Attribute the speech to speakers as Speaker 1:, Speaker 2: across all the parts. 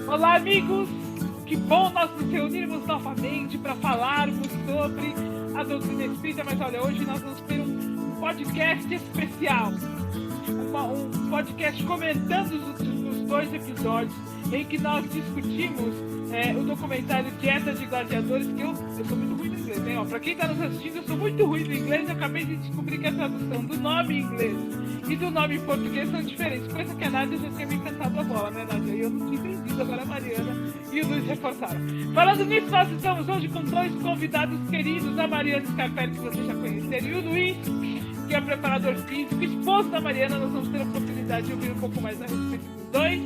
Speaker 1: Olá, amigos! Que bom nós nos reunirmos novamente para falarmos sobre a doutrina espírita, mas olha, hoje nós vamos ter um podcast especial, um podcast comentando os dois episódios em que nós discutimos o documentário Dieta de Gladiadores, que eu sou muito ruim no inglês, hein? Para quem está nos assistindo, eu sou muito ruim no inglês, eu acabei de descobrir que a tradução do nome em inglês e do nome em português são diferentes, coisa que a Nádia já tinha me encantado a bola, né, Nádia? E eu não tinha entendido, agora a Mariana e o Luiz reforçaram. Falando nisso, nós estamos hoje com dois convidados queridos, a Mariana Scarpelli, que vocês já conheceram, e o Luiz, que é preparador físico, esposo da Mariana. Nós vamos ter a oportunidade de ouvir um pouco mais a respeito dos dois,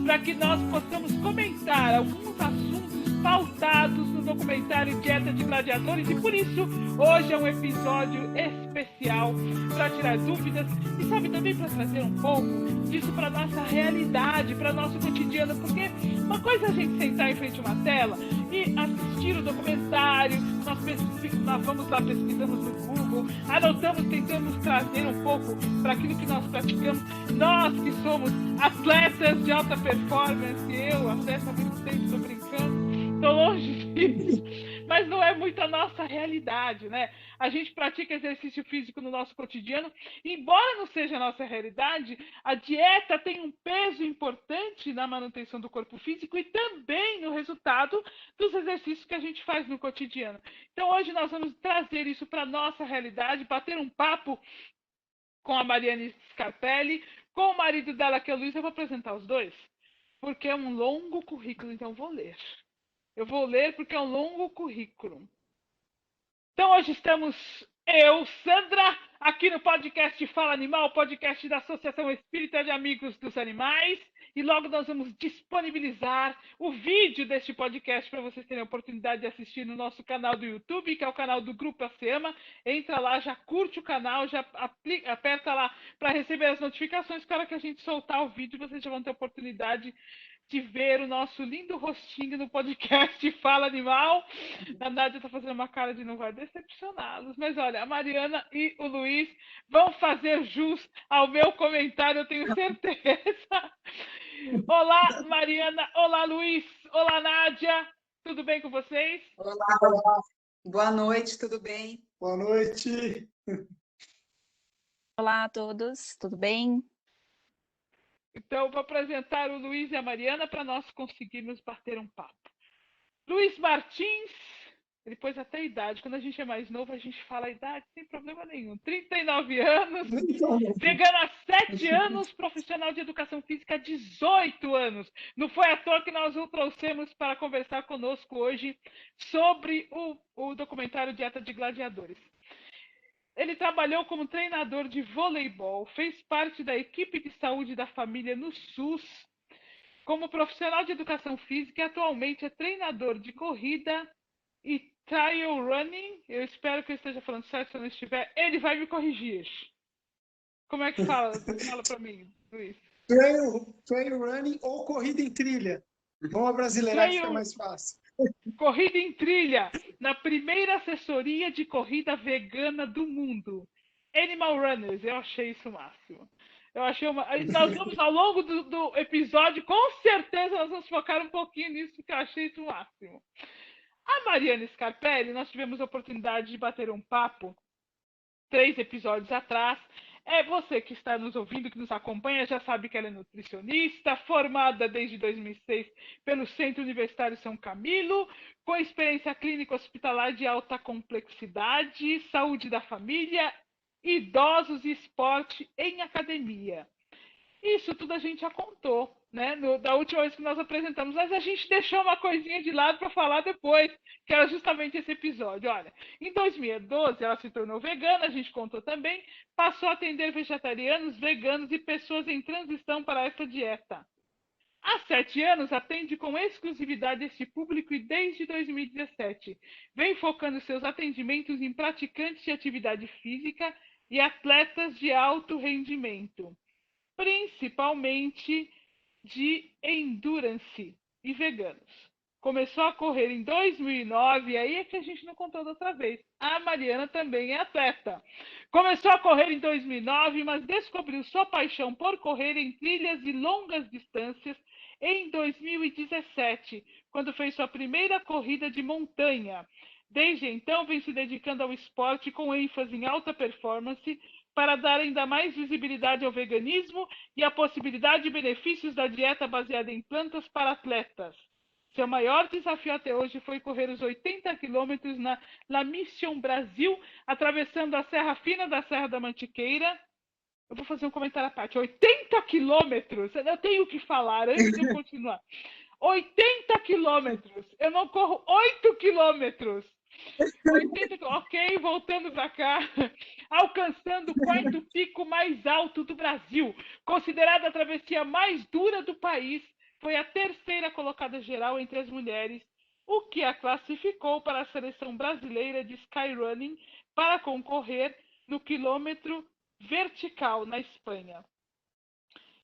Speaker 1: para que nós possamos comentar alguns assuntos pautados no documentário Dieta de Gladiadores, e por isso hoje é um episódio especial para tirar dúvidas e, sabe, também para trazer um pouco disso para nossa realidade, para nosso cotidiano, porque uma coisa é a gente sentar em frente a uma tela e assistir o documentário, nós vamos lá, pesquisamos no Google, anotamos, tentamos trazer um pouco para aquilo que nós praticamos, nós que somos atletas de alta performance, eu, atleta há muito tempo, estou brincando, estou longe disso, mas não é muito a nossa realidade, né? A gente pratica exercício físico no nosso cotidiano, embora não seja a nossa realidade, a dieta tem um peso importante na manutenção do corpo físico e também no resultado dos exercícios que a gente faz no cotidiano. Então hoje nós vamos trazer isso para a nossa realidade, bater um papo com a Mariana Scarpelli, com o marido dela, que é o Luiz. Eu vou apresentar os dois, porque é um longo currículo, então vou ler. Eu vou ler porque é um longo currículo. Então hoje estamos eu, Sandra, aqui no podcast Fala Animal, podcast da Associação Espírita de Amigos dos Animais, e logo nós vamos disponibilizar o vídeo deste podcast para vocês terem a oportunidade de assistir no nosso canal do YouTube, que é o canal do Grupo ASEMA. Entra lá, já curte o canal, já aperta lá para receber as notificações. Para que a gente soltar o vídeo, vocês já vão ter a oportunidade de ver o nosso lindo rostinho no podcast Fala Animal. A Nádia está fazendo uma cara de não vai decepcioná-los, mas olha, a Mariana e o Luiz vão fazer jus ao meu comentário, eu tenho certeza. Olá, Mariana. Olá, Luiz. Olá, Nádia. Tudo bem com vocês?
Speaker 2: Olá, boa noite, tudo bem?
Speaker 3: Boa noite.
Speaker 4: Olá a todos, tudo bem?
Speaker 1: Então, vou apresentar o Luiz e a Mariana para nós conseguirmos bater um papo. Luiz Martins, ele pôs até a idade. Quando a gente é mais novo, a gente fala a idade sem problema nenhum. 39 anos, vegano há 7 anos, profissional de educação física há 18 anos. Não foi à toa que nós o trouxemos para conversar conosco hoje sobre o documentário Dieta de Gladiadores. Ele trabalhou como treinador de voleibol, fez parte da equipe de saúde da família no SUS, como profissional de educação física e atualmente é treinador de corrida e trail running. Eu espero que eu esteja falando certo, se eu não estiver, ele vai me corrigir. Como é que fala? Fala para mim, Luiz.
Speaker 3: Trail running ou corrida em trilha. Vamos brasileirar, fica mais fácil.
Speaker 1: Corrida em trilha, na primeira assessoria de corrida vegana do mundo. Animal Runners, eu achei isso o máximo. Eu achei Nós vamos, ao longo do episódio, com certeza, nós vamos focar um pouquinho nisso, que eu achei isso o máximo. A Mariana Scarpelli, nós tivemos a oportunidade de bater um papo 3 episódios atrás. Você que está nos ouvindo, que nos acompanha, já sabe que ela é nutricionista, formada desde 2006 pelo Centro Universitário São Camilo, com experiência clínica hospitalar de alta complexidade, saúde da família, idosos e esporte em academia. Isso tudo a gente já contou, né? Da última vez que nós apresentamos, mas a gente deixou uma coisinha de lado para falar depois, que era justamente esse episódio. Olha, em 2012 ela se tornou vegana, a gente contou também, passou a atender vegetarianos, veganos e pessoas em transição para essa dieta. Há 7 anos atende com exclusividade este público e desde 2017 vem focando seus atendimentos em praticantes de atividade física e atletas de alto rendimento, principalmente de endurance e veganos. Começou a correr em 2009, e aí é que a gente não contou da outra vez. A Mariana também é atleta. Começou a correr em 2009, mas descobriu sua paixão por correr em trilhas e longas distâncias em 2017, quando fez sua primeira corrida de montanha. Desde então, vem se dedicando ao esporte com ênfase em alta performance para dar ainda mais visibilidade ao veganismo e a possibilidade de benefícios da dieta baseada em plantas para atletas. Seu maior desafio até hoje foi correr os 80 quilômetros na La Mission Brasil, atravessando a Serra Fina da Serra da Mantiqueira. Eu vou fazer um comentário à parte. 80 quilômetros! Eu tenho que falar antes de eu continuar. 80 quilômetros! Eu não corro 8 quilômetros! 80, ok, voltando para cá, alcançando o quarto pico mais alto do Brasil, considerada a travessia mais dura do país, foi a terceira colocada geral entre as mulheres, o que a classificou para a seleção brasileira de skyrunning para concorrer no quilômetro vertical na Espanha.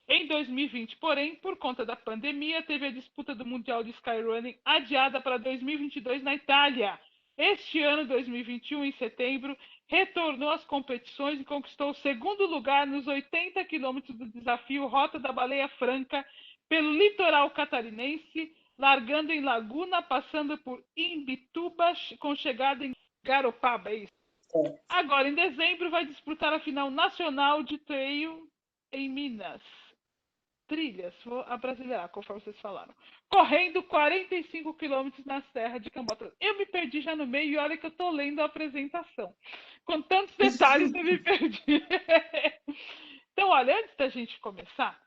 Speaker 1: Em 2020, porém, por conta da pandemia, teve a disputa do Mundial de Skyrunning adiada para 2022 na Itália. Este ano, 2021, em setembro, retornou às competições e conquistou o segundo lugar nos 80 quilômetros do desafio Rota da Baleia Franca pelo litoral catarinense, largando em Laguna, passando por Imbituba, com chegada em Garopaba. É isso. Agora, em dezembro, vai disputar a final nacional de trail em Minas. Trilhas, vou abrasileirar, conforme vocês falaram. Correndo 45 quilômetros na Serra de Cambotas. Eu me perdi já no meio e olha que eu estou lendo a apresentação. Com tantos detalhes eu me perdi. Então, olha, antes da gente começar,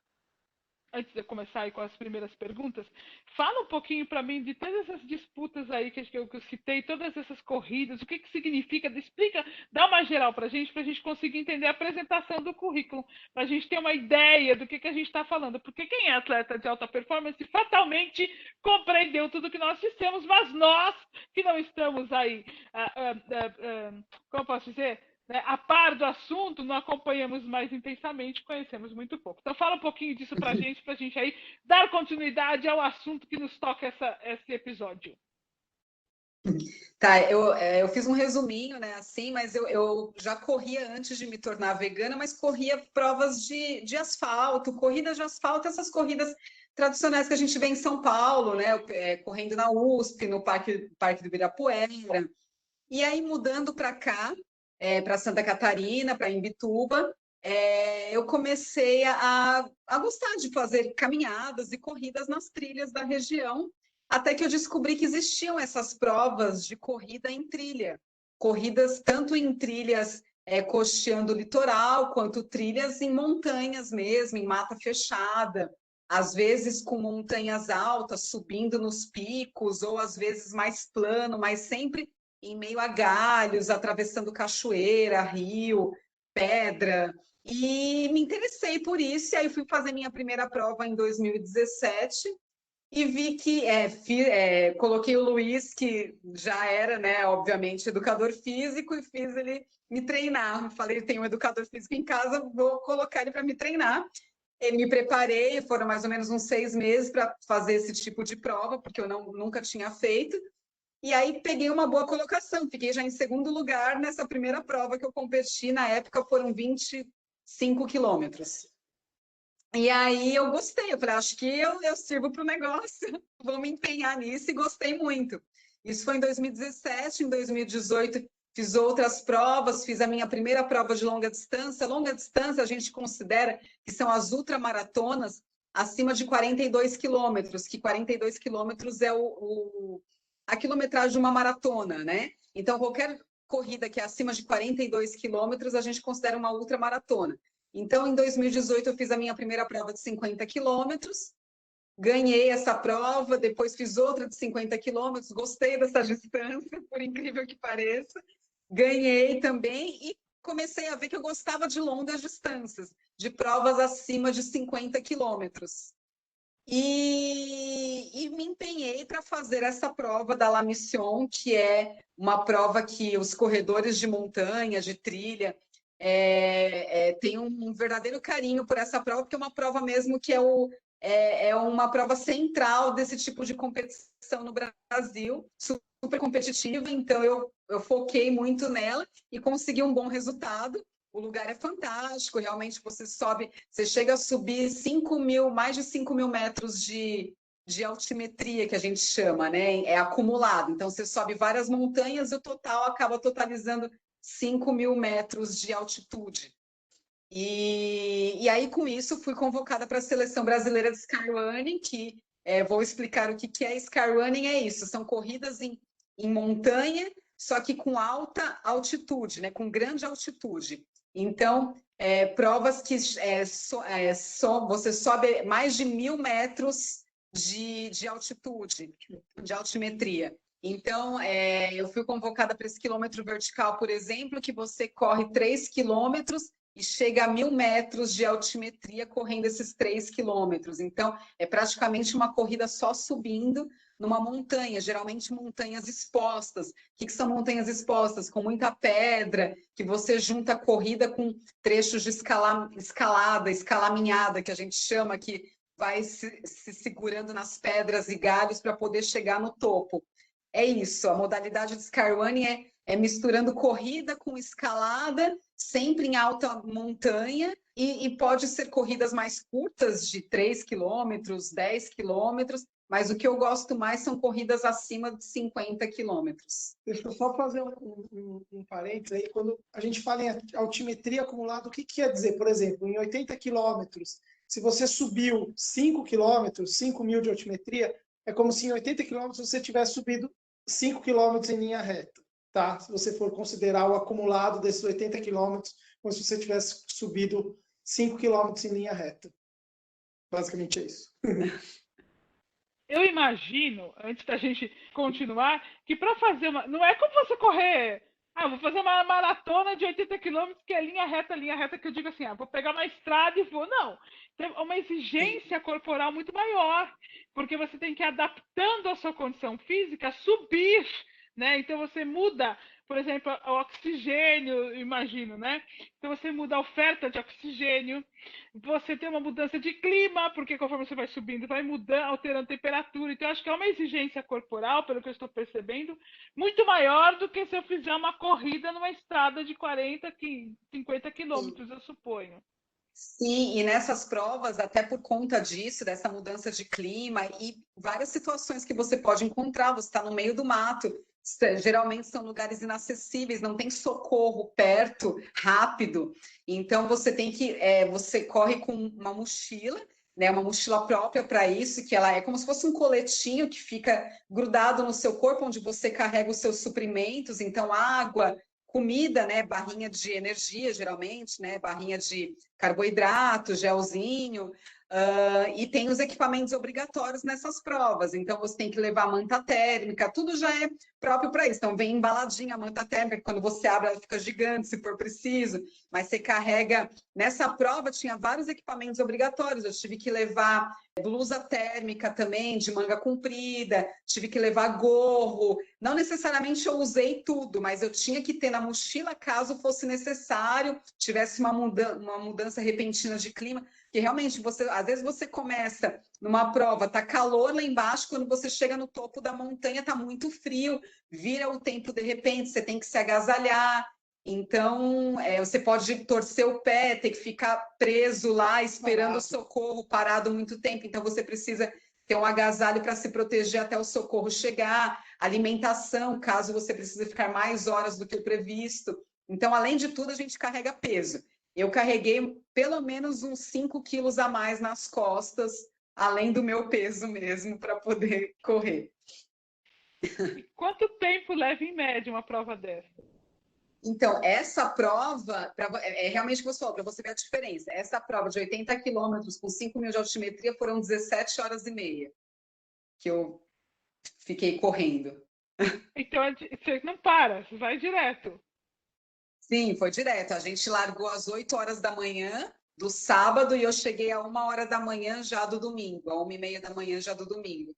Speaker 1: antes de eu começar aí com as primeiras perguntas, fala um pouquinho para mim de todas essas disputas aí que eu citei, todas essas corridas, o que significa, explica, dá uma geral para a gente conseguir entender a apresentação do currículo, para a gente ter uma ideia do que a gente está falando, porque quem é atleta de alta performance fatalmente compreendeu tudo que nós dissemos, mas nós que não estamos aí, como eu posso dizer, a par do assunto, não acompanhamos mais intensamente, conhecemos muito pouco. Então, fala um pouquinho disso para a gente aí dar continuidade ao assunto que nos toca esse episódio.
Speaker 2: Tá, eu fiz um resuminho, né, assim, mas eu já corria antes de me tornar vegana, mas corria provas de asfalto, corridas de asfalto, essas corridas tradicionais que a gente vê em São Paulo, né, correndo na USP, no Parque do Ibirapuera. E aí, mudando para cá, para Santa Catarina, para Imbituba, eu comecei a gostar de fazer caminhadas e corridas nas trilhas da região, até que eu descobri que existiam essas provas de corrida em trilha, corridas tanto em trilhas costeando o litoral, quanto trilhas em montanhas mesmo, em mata fechada, às vezes com montanhas altas, subindo nos picos, ou às vezes mais plano, mas sempre em meio a galhos, atravessando cachoeira, rio, pedra, e me interessei por isso, e aí fui fazer minha primeira prova em 2017, e vi que coloquei o Luiz, que já era, né, obviamente, educador físico, e fiz ele me treinar. Falei, tem um educador físico em casa, vou colocar ele para me treinar. E me preparei, foram mais ou menos uns 6 meses para fazer esse tipo de prova, porque eu nunca tinha feito. E aí peguei uma boa colocação, fiquei já em segundo lugar nessa primeira prova que eu competi, na época foram 25 quilômetros. E aí eu gostei, eu falei, acho que eu sirvo para o negócio, vou me empenhar nisso, e gostei muito. Isso foi em 2017, em 2018 fiz outras provas, fiz a minha primeira prova de longa distância. Longa distância a gente considera que são as ultramaratonas acima de 42 quilômetros, que 42 quilômetros é a quilometragem de uma maratona, né? Então, qualquer corrida que é acima de 42 quilômetros, a gente considera uma ultramaratona. Então, em 2018, eu fiz a minha primeira prova de 50 quilômetros, ganhei essa prova, depois fiz outra de 50 quilômetros, gostei dessa distância, por incrível que pareça, ganhei também e comecei a ver que eu gostava de longas distâncias, de provas acima de 50 quilômetros. E me empenhei para fazer essa prova da La Mission, que é uma prova que os corredores de montanha, de trilha, têm um verdadeiro carinho por essa prova, porque é uma prova mesmo que é uma prova central desse tipo de competição no Brasil, super competitiva, então eu foquei muito nela e consegui um bom resultado. o lugar é fantástico, realmente você chega a subir mais de 5.000 metros de altimetria, que a gente chama, né? É acumulado. Então, você sobe várias montanhas e o total acaba totalizando 5.000 metros de altitude. E aí, com isso, fui convocada para a Seleção Brasileira de Skyrunning, que vou explicar o que é Skyrunning, é isso, são corridas em montanha, só que com alta altitude, né, com grande altitude. Então, provas que você sobe mais de 1.000 metros de altitude, de altimetria. Então, eu fui convocada para esse quilômetro vertical, por exemplo, que você corre 3 quilômetros e chega a 1.000 metros de altimetria correndo esses 3 quilômetros. Então, é praticamente uma corrida só subindo numa montanha, geralmente montanhas expostas. O que são montanhas expostas? Com muita pedra, que você junta a corrida com trechos de escalaminhada, que a gente chama, que vai se segurando nas pedras e galhos para poder chegar no topo. É isso, a modalidade de Skyrunning é misturando corrida com escalada, sempre em alta montanha, e pode ser corridas mais curtas, de 3 quilômetros, 10 quilômetros, mas o que eu gosto mais são corridas acima de 50 quilômetros.
Speaker 3: Deixa eu só fazer um parênteses aí. Quando a gente fala em altimetria acumulada, o que quer dizer? Por exemplo, em 80 quilômetros, se você subiu 5 quilômetros, 5.000 de altimetria, é como se em 80 quilômetros você tivesse subido 5 quilômetros em linha reta, tá? Se você for considerar o acumulado desses 80 quilômetros, como se você tivesse subido 5 quilômetros em linha reta. Basicamente é isso.
Speaker 1: Eu imagino, antes da gente continuar, que para fazer uma... Não é como você correr... vou fazer uma maratona de 80 quilômetros, que é linha reta, que eu digo assim, vou pegar uma estrada e vou. Não, tem uma exigência corporal muito maior, porque você tem que ir adaptando a sua condição física, subir, né? Então você muda, por exemplo, o oxigênio, imagino, né? Então você muda a oferta de oxigênio, você tem uma mudança de clima, porque conforme você vai subindo, vai mudando, alterando a temperatura. Então, acho que é uma exigência corporal, pelo que eu estou percebendo, muito maior do que se eu fizer uma corrida numa estrada de 40, 50 quilômetros, eu suponho.
Speaker 2: Sim, e nessas provas, até por conta disso, dessa mudança de clima e várias situações que você pode encontrar, você está no meio do mato, geralmente são lugares inacessíveis, não tem socorro perto, rápido, então você corre com uma mochila, né, uma mochila própria para isso, que ela é como se fosse um coletinho que fica grudado no seu corpo, onde você carrega os seus suprimentos, então água, comida, né, barrinha de energia, geralmente, né, barrinha de carboidrato, gelzinho, e tem os equipamentos obrigatórios nessas provas. Então, você tem que levar manta térmica, tudo já é próprio para isso. Então, vem embaladinha a manta térmica, que quando você abre, ela fica gigante, se for preciso, mas você carrega... Nessa prova, tinha vários equipamentos obrigatórios. Eu tive que levar blusa térmica também, de manga comprida, tive que levar gorro. Não necessariamente eu usei tudo, mas eu tinha que ter na mochila caso fosse necessário, tivesse uma mudança repentina de clima, que realmente, às vezes você começa numa prova, tá calor lá embaixo, quando você chega no topo da montanha, tá muito frio, vira o tempo de repente, você tem que se agasalhar. Então, você pode torcer o pé, ter que ficar preso lá, esperando o socorro, parado muito tempo. Então, você precisa ter um agasalho para se proteger até o socorro chegar. Alimentação, caso você precise ficar mais horas do que o previsto. Então, além de tudo, a gente carrega peso. Eu carreguei pelo menos uns 5 quilos a mais nas costas, além do meu peso mesmo, para poder correr.
Speaker 1: E quanto tempo leva, em média, uma prova dessa?
Speaker 2: Então, essa prova, realmente o que você falou, para você ver a diferença. Essa prova de 80 quilômetros com 5.000 de altimetria foram 17 horas e meia que eu fiquei correndo.
Speaker 1: Então, você não para, você vai direto.
Speaker 2: Sim, foi direto. A gente largou às 8 horas da manhã do sábado e eu cheguei a 1 hora da manhã já do domingo, a 1h30 da manhã já do domingo.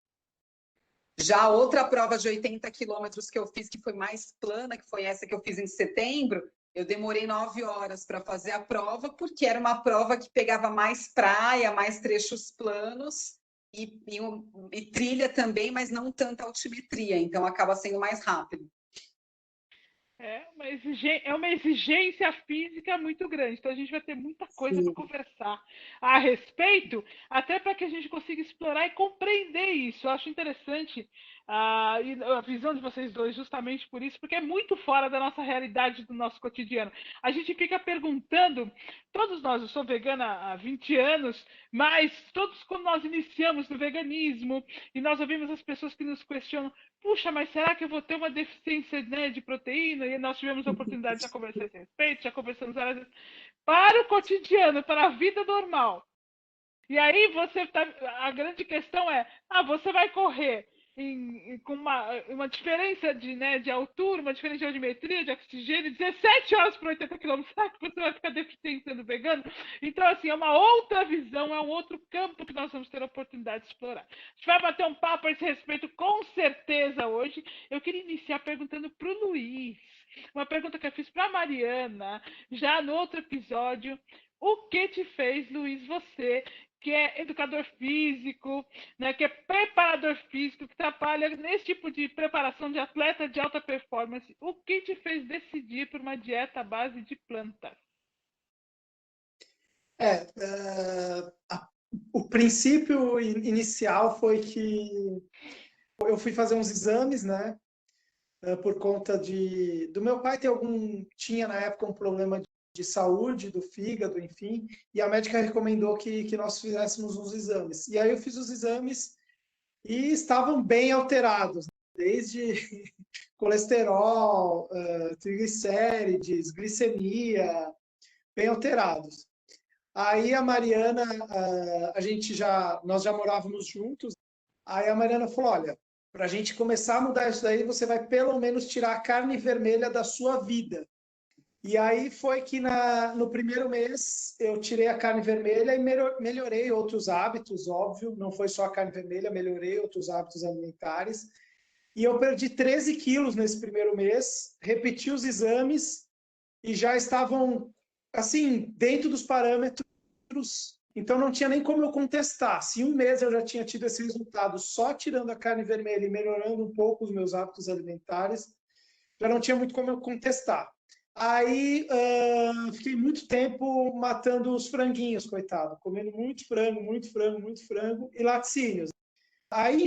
Speaker 2: Já a outra prova de 80 quilômetros que eu fiz, que foi mais plana, que foi essa que eu fiz em setembro, eu demorei 9 horas para fazer a prova, porque era uma prova que pegava mais praia, mais trechos planos e trilha também, mas não tanta altimetria, então acaba sendo mais rápido.
Speaker 1: É uma exigência física muito grande. Então a gente vai ter muita coisa para
Speaker 3: Sim.
Speaker 1: conversar a respeito, até para que a gente consiga explorar e compreender isso. Eu acho interessante a visão de vocês dois justamente por isso, porque é muito fora da nossa realidade, do nosso cotidiano. A gente fica perguntando, todos nós, eu sou vegana há 20 anos, mas todos quando nós iniciamos no veganismo e nós ouvimos as pessoas que nos questionam, puxa, mas será que eu vou ter uma deficiência, né, de proteína? E nós tivemos a oportunidade de já conversar a esse respeito, já conversamos várias vezes, para o cotidiano, para a vida normal. E aí a grande questão é, você vai correr com uma diferença de altura, uma diferença de altimetria, de oxigênio, 17 horas por 80 quilômetros, será que você vai ficar deficiente sendo vegano? Então, assim, é uma outra visão, é um outro campo que nós vamos ter a oportunidade de explorar. A gente vai bater um papo a esse respeito com certeza hoje. Eu queria iniciar perguntando para o Luiz, uma pergunta que eu fiz para a Mariana, já no outro episódio. O que te fez, Luiz, você, que é educador físico, né, que é preparador físico, que trabalha nesse tipo de preparação de atleta de alta performance, o que te fez decidir por uma dieta à base de plantas?
Speaker 3: O princípio inicial foi que eu fui fazer uns exames, né? Por conta do meu pai tinha na época um problema de saúde, do fígado, enfim, e a médica recomendou que nós fizéssemos uns exames. E aí eu fiz os exames e estavam bem alterados, desde colesterol, triglicérides, glicemia, bem alterados. Aí a Mariana, nós já morávamos juntos. Aí a Mariana falou: olha, para a gente começar a mudar isso daí, você vai pelo menos tirar a carne vermelha da sua vida. E aí foi que no primeiro mês eu tirei a carne vermelha e melhorei outros hábitos, óbvio, não foi só a carne vermelha, melhorei outros hábitos alimentares. E eu perdi 13 quilos nesse primeiro mês, repeti os exames e já estavam, assim, dentro dos parâmetros, então não tinha nem como eu contestar. Se um mês eu já tinha tido esse resultado só tirando a carne vermelha e melhorando um pouco os meus hábitos alimentares, já não tinha muito como eu contestar. Aí fiquei muito tempo matando os franguinhos, coitado, comendo muito frango, muito frango, muito frango e laticínios. Aí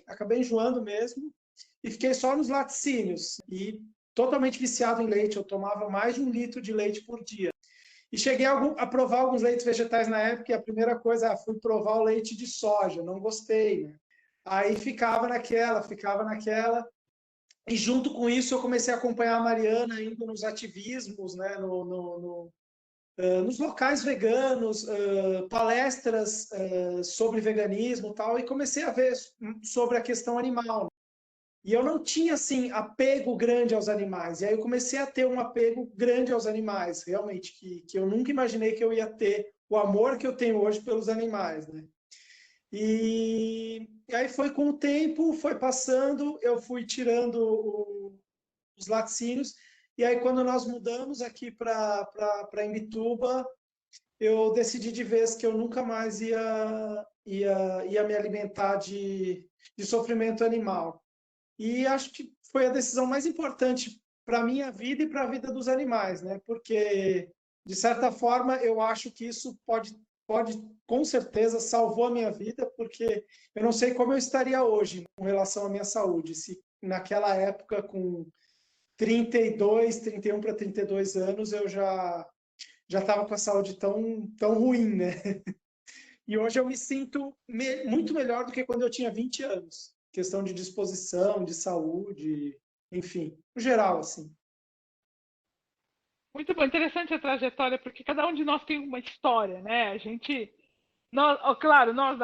Speaker 3: acabei enjoando mesmo e fiquei só nos laticínios e totalmente viciado em leite. Eu tomava mais de 1 litro de leite por dia. E cheguei a provar alguns leites vegetais na época, e a primeira coisa, fui provar o leite de soja, não gostei, né? Aí ficava naquela, e junto com isso eu comecei a acompanhar a Mariana indo nos ativismos, né? Nos locais veganos, palestras sobre veganismo e tal, e comecei a ver sobre a questão animal. E eu não tinha, assim, apego grande aos animais. E aí eu comecei a ter um apego grande aos animais, realmente, que eu nunca imaginei que eu ia ter o amor que eu tenho hoje pelos animais, né? E aí foi com o tempo, foi passando, eu fui tirando os laticínios. E aí quando nós mudamos aqui para Imbituba, eu decidi de vez que eu nunca mais ia me alimentar de sofrimento animal. E acho que foi a decisão mais importante para a minha vida e para a vida dos animais, né? Porque, de certa forma, eu acho que isso pode com certeza, salvou a minha vida, porque eu não sei como eu estaria hoje com relação à minha saúde, se naquela época, com 31 para 32 anos, eu já estava com a saúde tão ruim, né? E hoje eu me sinto muito melhor do que quando eu tinha 20 anos. Questão de disposição, de saúde, enfim, no geral, assim.
Speaker 1: Muito bom, interessante a trajetória, porque cada um de nós tem uma história, né? Claro, nós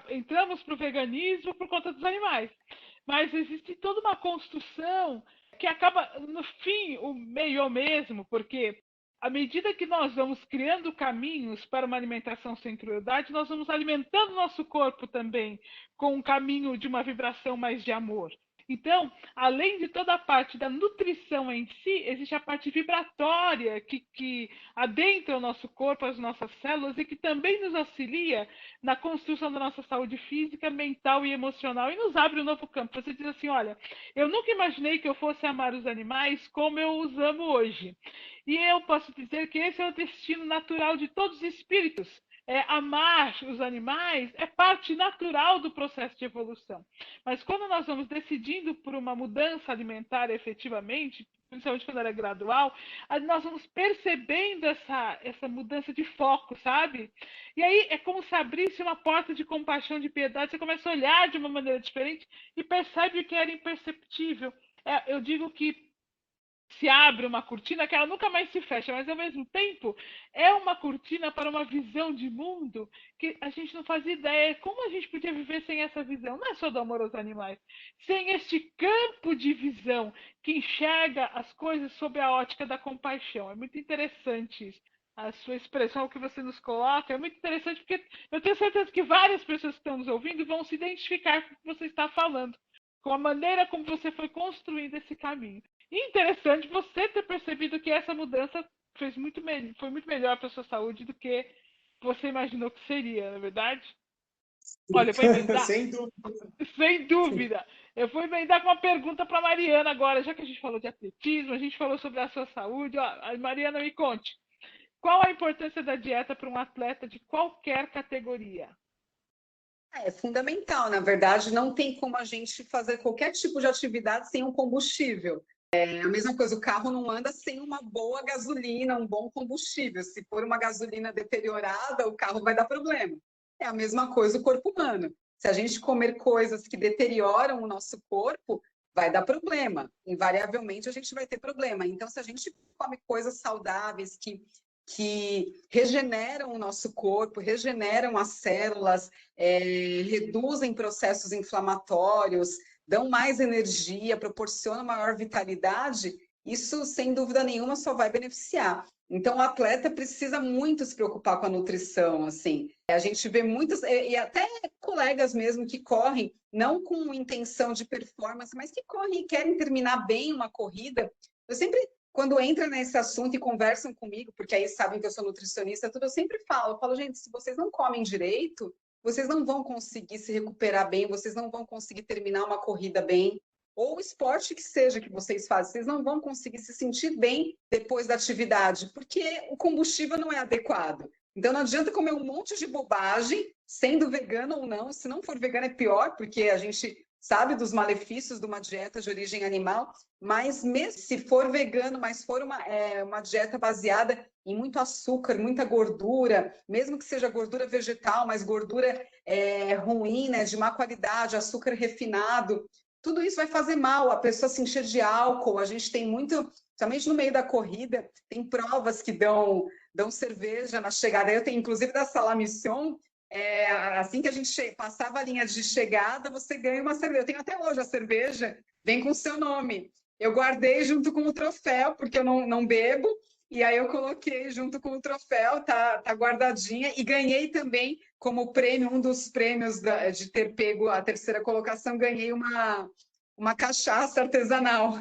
Speaker 1: entramos para o veganismo por conta dos animais, mas existe toda uma construção que acaba, no fim, o meio mesmo, porque à medida que nós vamos criando caminhos para uma alimentação sem crueldade, nós vamos alimentando nosso corpo também com um caminho de uma vibração mais de amor. Então, além de toda a parte da nutrição em si, existe a parte vibratória que adentra o nosso corpo, as nossas células, e que também nos auxilia na construção da nossa saúde física, mental e emocional, e nos abre um novo campo. Você diz assim, olha, eu nunca imaginei que eu fosse amar os animais como eu os amo hoje. E eu posso dizer que esse é o destino natural de todos os espíritos. Amar os animais é parte natural do processo de evolução. Mas quando nós vamos decidindo por uma mudança alimentar efetivamente, principalmente quando ela é gradual, nós vamos percebendo essa mudança de foco, sabe? E aí é como se abrisse uma porta de compaixão, de piedade, você começa a olhar de uma maneira diferente e percebe o que era imperceptível. Eu digo que se abre uma cortina que ela nunca mais se fecha, mas ao mesmo tempo é uma cortina para uma visão de mundo que a gente não faz ideia. Como a gente podia viver sem essa visão? Não é só do amor aos animais, sem este campo de visão que enxerga as coisas sob a ótica da compaixão. É muito interessante isso. A sua expressão, o que você nos coloca, é muito interessante porque eu tenho certeza que várias pessoas que estão nos ouvindo vão se identificar com o que você está falando, com a maneira como você foi construindo esse caminho. E interessante você ter percebido que essa mudança foi muito melhor para a sua saúde do que você imaginou que seria, não é verdade? Olha, eu vou emendar.
Speaker 3: Sem dúvida.
Speaker 1: Sem dúvida. Eu vou emendar com uma pergunta para a Mariana agora, já que a gente falou de atletismo, a gente falou sobre a sua saúde. Ó, Mariana, me conte. Qual a importância da dieta para um atleta de qualquer categoria?
Speaker 2: É fundamental, na verdade, não tem como a gente fazer qualquer tipo de atividade sem um combustível. É a mesma coisa, o carro não anda sem uma boa gasolina, um bom combustível. Se for uma gasolina deteriorada, o carro vai dar problema. É a mesma coisa o corpo humano. Se a gente comer coisas que deterioram o nosso corpo, vai dar problema. Invariavelmente a gente vai ter problema. Então, se a gente come coisas saudáveis que regeneram o nosso corpo, regeneram as células, reduzem processos inflamatórios, dão mais energia, proporcionam maior vitalidade, isso, sem dúvida nenhuma, só vai beneficiar. Então, o atleta precisa muito se preocupar com a nutrição, assim. A gente vê muitos, e até colegas mesmo que correm, não com intenção de performance, mas que correm e querem terminar bem uma corrida. Eu sempre, quando entra nesse assunto e conversam comigo, porque aí sabem que eu sou nutricionista, tudo, eu sempre falo, gente, se vocês não comem direito, vocês não vão conseguir se recuperar bem, vocês não vão conseguir terminar uma corrida bem, ou o esporte que seja que vocês fazem, vocês não vão conseguir se sentir bem depois da atividade, porque o combustível não é adequado. Então não adianta comer um monte de bobagem, sendo vegano ou não. Se não for vegano é pior, porque a gente sabe dos malefícios de uma dieta de origem animal, mas mesmo se for vegano, mas for uma dieta baseada em muito açúcar, muita gordura, mesmo que seja gordura vegetal, mas gordura ruim, né, de má qualidade, açúcar refinado, tudo isso vai fazer mal, a pessoa se encher de álcool. A gente tem muito, principalmente no meio da corrida, tem provas que dão cerveja na chegada. Eu tenho, inclusive, da Sala Mission, assim que a gente passava a linha de chegada, você ganha uma cerveja. Eu tenho até hoje a cerveja, vem com o seu nome. Eu guardei junto com o troféu, porque eu não bebo, e aí eu coloquei junto com o troféu, tá guardadinha, e ganhei também como prêmio, um dos prêmios de ter pego a terceira colocação, ganhei uma cachaça artesanal,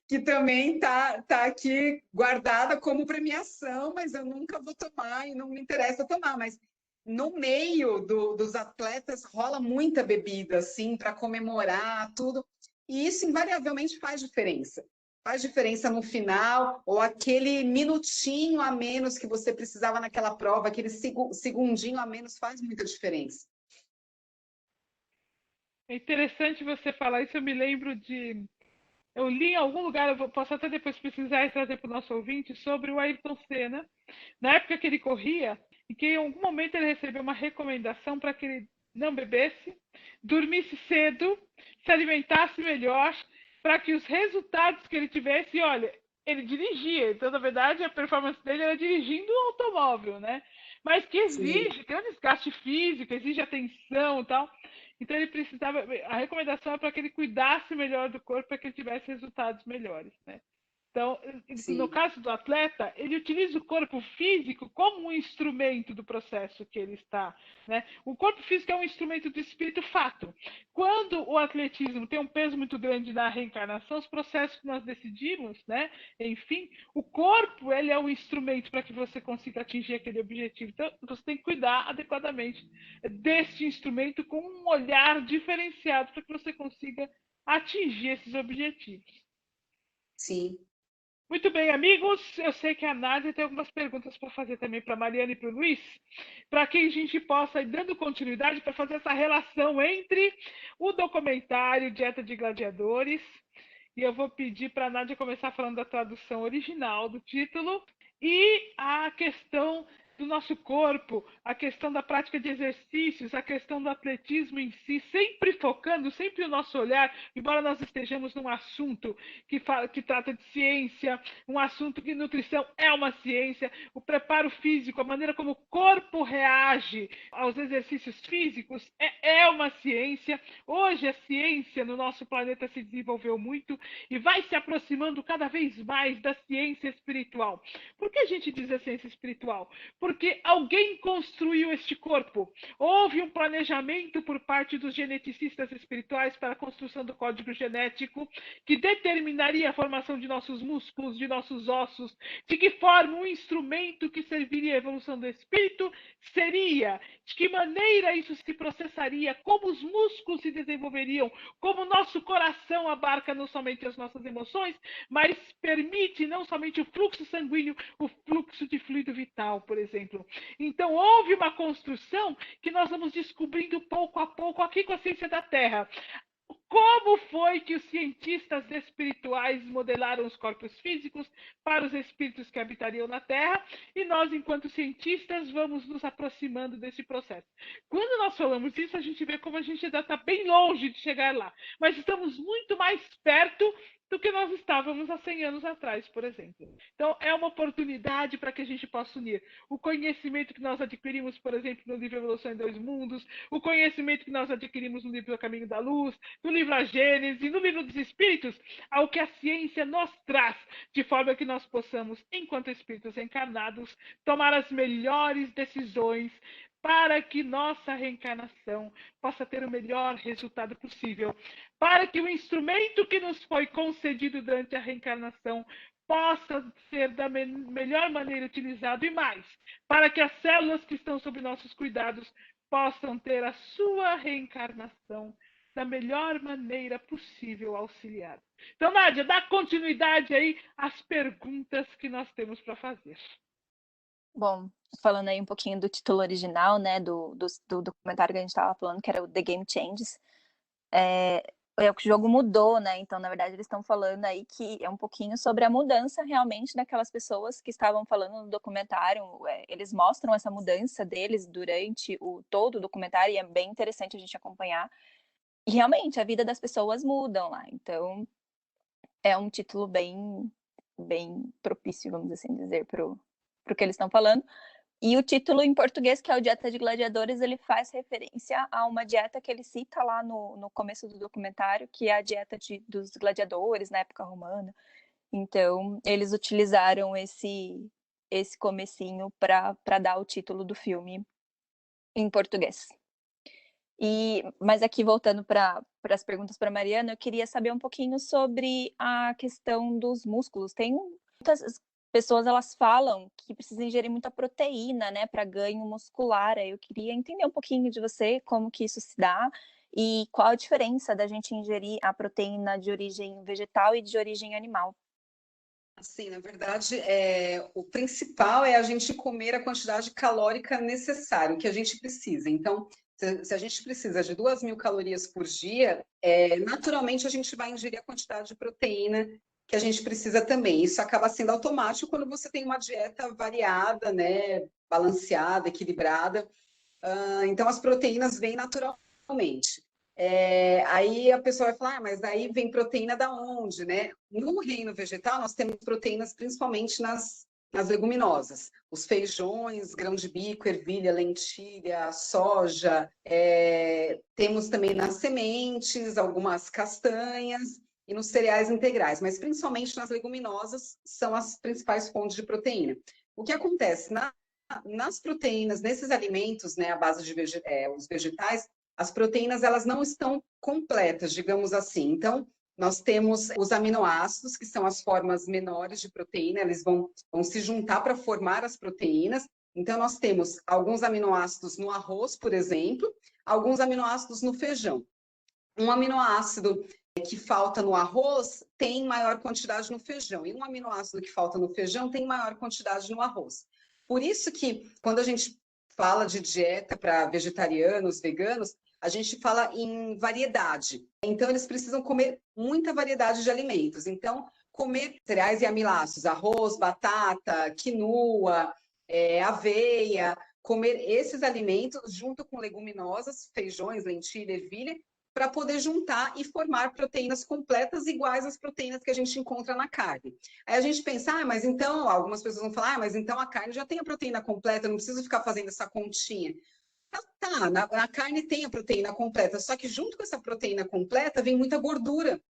Speaker 2: que também tá aqui guardada como premiação, mas eu nunca vou tomar e não me interessa tomar, mas no meio dos atletas rola muita bebida, assim, para comemorar tudo, e isso invariavelmente faz diferença. Faz diferença no final, ou aquele minutinho a menos que você precisava naquela prova, aquele segundinho a menos faz muita diferença.
Speaker 1: É interessante você falar isso, eu me lembro eu li em algum lugar, eu posso até depois precisar e trazer para o nosso ouvinte, sobre o Ayrton Senna, na época que ele corria, e que em algum momento ele recebeu uma recomendação para que ele não bebesse, dormisse cedo, se alimentasse melhor, para que os resultados que ele tivesse, olha, ele dirigia, então na verdade a performance dele era dirigindo um automóvel, né? Mas que exige, tem um desgaste físico, exige atenção e tal. Então ele precisava, a recomendação é para que ele cuidasse melhor do corpo, para que ele tivesse resultados melhores, né? Então, no caso do atleta, ele utiliza o corpo físico como um instrumento do processo que ele está, né? O corpo físico é um instrumento do espírito, fato. quando o atletismo tem um peso muito grande na reencarnação, os processos que nós decidimos, né? Enfim, o corpo ele é um instrumento para que você consiga atingir aquele objetivo. Então, você tem que cuidar adequadamente deste instrumento com um olhar diferenciado para que você consiga atingir esses objetivos.
Speaker 2: Sim.
Speaker 1: Muito bem, amigos. Eu sei que a Nádia tem algumas perguntas para fazer também para a Mariana e para o Luiz, para que a gente possa ir dando continuidade para fazer essa relação entre o documentário Dieta de Gladiadores. E eu vou pedir para a Nádia começar falando da tradução original do título e a questão do nosso corpo, a questão da prática de exercícios, a questão do atletismo em si, sempre focando, sempre o nosso olhar, embora nós estejamos num assunto que trata de ciência, um assunto que nutrição é uma ciência, o preparo físico, a maneira como o corpo reage aos exercícios físicos é uma ciência. Hoje a ciência no nosso planeta se desenvolveu muito e vai se aproximando cada vez mais da ciência espiritual. Por que a gente diz a ciência espiritual? Porque alguém construiu este corpo. Houve um planejamento por parte dos geneticistas espirituais para a construção do código genético que determinaria a formação de nossos músculos, de nossos ossos, de que forma um instrumento que serviria à evolução do espírito seria, de que maneira isso se processaria, como os músculos se desenvolveriam, como o nosso coração abarca não somente as nossas emoções, mas permite não somente o fluxo sanguíneo, o fluxo de fluido vital, por exemplo. Então, houve uma construção que nós vamos descobrindo pouco a pouco aqui com a ciência da Terra. Como foi que os cientistas espirituais modelaram os corpos físicos para os espíritos que habitariam na Terra? E nós, enquanto cientistas, vamos nos aproximando desse processo. Quando nós falamos isso, a gente vê como a gente ainda está bem longe de chegar lá. Mas estamos muito mais perto do que nós estávamos há 100 anos atrás, por exemplo. Então, é uma oportunidade para que a gente possa unir o conhecimento que nós adquirimos, por exemplo, no livro Evolução em Dois Mundos, o conhecimento que nós adquirimos no livro O Caminho da Luz, no livro A Gênese, no livro dos Espíritos, ao que a ciência nos traz, de forma que nós possamos, enquanto espíritos encarnados, tomar as melhores decisões para que nossa reencarnação possa ter o melhor resultado possível, para que o instrumento que nos foi concedido durante a reencarnação possa ser da melhor maneira utilizado e mais, para que as células que estão sob nossos cuidados possam ter a sua reencarnação da melhor maneira possível auxiliada. Então, Nádia, dá continuidade aí às perguntas que nós temos para fazer.
Speaker 4: Bom, falando aí um pouquinho do título original, né, do documentário que a gente estava falando, que era o The Game Changes, o jogo mudou, né, então, na verdade, eles estão falando aí que é um pouquinho sobre a mudança realmente daquelas pessoas que estavam falando no documentário, eles mostram essa mudança deles durante todo o documentário e é bem interessante a gente acompanhar, e realmente a vida das pessoas mudam lá, então é um título bem propício, vamos assim dizer, pro que eles estão falando. E o título em português, que é o Dieta de Gladiadores, ele faz referência a uma dieta que ele cita lá no começo do documentário, que é a dieta dos gladiadores na época romana. Então, eles utilizaram esse comecinho para dar o título do filme em português. Mas aqui, voltando para as perguntas para a Mariana, eu queria saber um pouquinho sobre a questão dos músculos. Tem muitas pessoas, elas falam que precisam ingerir muita proteína, né, para ganho muscular. Eu queria entender um pouquinho de você, como que isso se dá e qual a diferença da gente ingerir a proteína de origem vegetal e de origem animal.
Speaker 2: Sim, na verdade, o principal é a gente comer a quantidade calórica necessária, o que a gente precisa. Então, se a gente precisa de 2.000 calorias por dia, naturalmente a gente vai ingerir a quantidade de proteína que a gente precisa também. Isso acaba sendo automático quando você tem uma dieta variada, né, balanceada, equilibrada. Então, as proteínas vêm naturalmente. Aí a pessoa vai falar, mas aí vem proteína da onde, né? No reino vegetal, nós temos proteínas principalmente nas leguminosas. Os feijões, grão de bico, ervilha, lentilha, soja. Temos também nas sementes, algumas castanhas, e nos cereais integrais, mas principalmente nas leguminosas são as principais fontes de proteína. O que acontece? Nas proteínas, nesses alimentos, né, à base de os vegetais, as proteínas elas não estão completas, digamos assim. Então, nós temos os aminoácidos, que são as formas menores de proteína, eles vão se juntar para formar as proteínas. Então, nós temos alguns aminoácidos no arroz, por exemplo, alguns aminoácidos no feijão. Um aminoácido que falta no arroz tem maior quantidade no feijão, e um aminoácido que falta no feijão tem maior quantidade no arroz. Por isso que, quando a gente fala de dieta para vegetarianos, veganos, a gente fala em variedade. Então, eles precisam comer muita variedade de alimentos. Então, comer cereais e aminoácidos, arroz, batata, quinoa, aveia, comer esses alimentos junto com leguminosas, feijões, lentilha, ervilha, para poder juntar e formar proteínas completas iguais às proteínas que a gente encontra na carne. Aí a gente pensa, mas então, algumas pessoas vão falar, mas então a carne já tem a proteína completa, não preciso ficar fazendo essa continha. Tá, na carne tem a proteína completa, só que junto com essa proteína completa vem muita gordura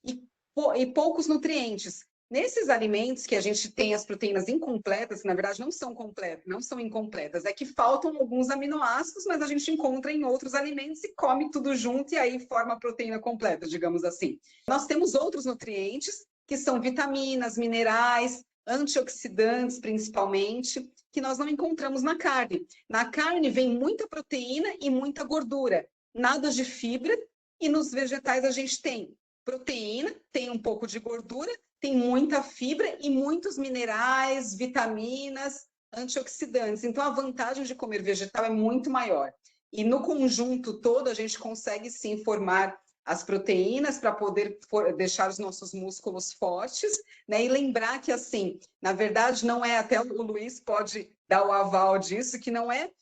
Speaker 2: e poucos nutrientes. Nesses alimentos que a gente tem as proteínas incompletas, que na verdade não são completas, não são incompletas, é que faltam alguns aminoácidos, mas a gente encontra em outros alimentos e come tudo junto e aí forma a proteína completa, digamos assim. Nós temos outros nutrientes, que são vitaminas, minerais, antioxidantes principalmente, que nós não encontramos na carne. Na carne vem muita proteína e muita gordura, nada de fibra, e nos vegetais a gente tem proteína, tem um pouco de gordura, tem muita fibra e muitos minerais, vitaminas, antioxidantes. Então, a vantagem de comer vegetal é muito maior. E no conjunto todo, a gente consegue sim formar as proteínas para poder deixar os nossos músculos fortes, né? E lembrar que, assim, na verdade, não é, até o Luiz pode dar o aval disso, que não é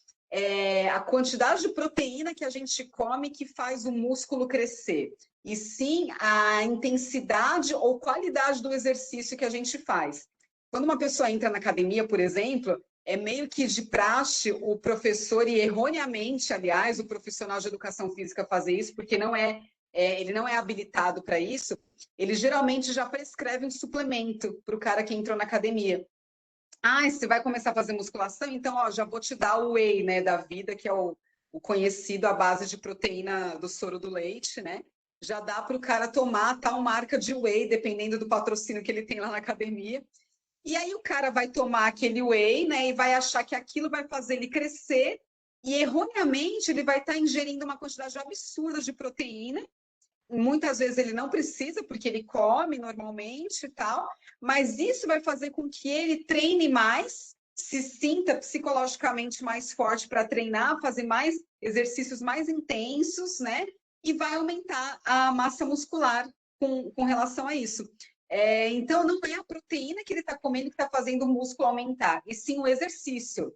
Speaker 2: a quantidade de proteína que a gente come que faz o músculo crescer, e sim a intensidade ou qualidade do exercício que a gente faz. Quando uma pessoa entra na academia, por exemplo, é meio que de praxe o professor, e erroneamente, aliás, o profissional de educação física fazer isso, porque ele não é habilitado para isso, ele geralmente já prescreve um suplemento para o cara que entrou na academia. Você vai começar a fazer musculação? Então, já vou te dar o whey, né, da vida, que é o conhecido à base de proteína do soro do leite, né? Já dá para o cara tomar tal marca de whey, dependendo do patrocínio que ele tem lá na academia. E aí o cara vai tomar aquele whey, né, e vai achar que aquilo vai fazer ele crescer, e erroneamente ele vai estar ingerindo uma quantidade absurda de proteína. Muitas vezes ele não precisa, porque ele come normalmente e tal, mas isso vai fazer com que ele treine mais, se sinta psicologicamente mais forte para treinar, fazer mais exercícios mais intensos, né? E vai aumentar a massa muscular com relação a isso. Então, não é a proteína que ele está comendo que está fazendo o músculo aumentar, e sim o exercício.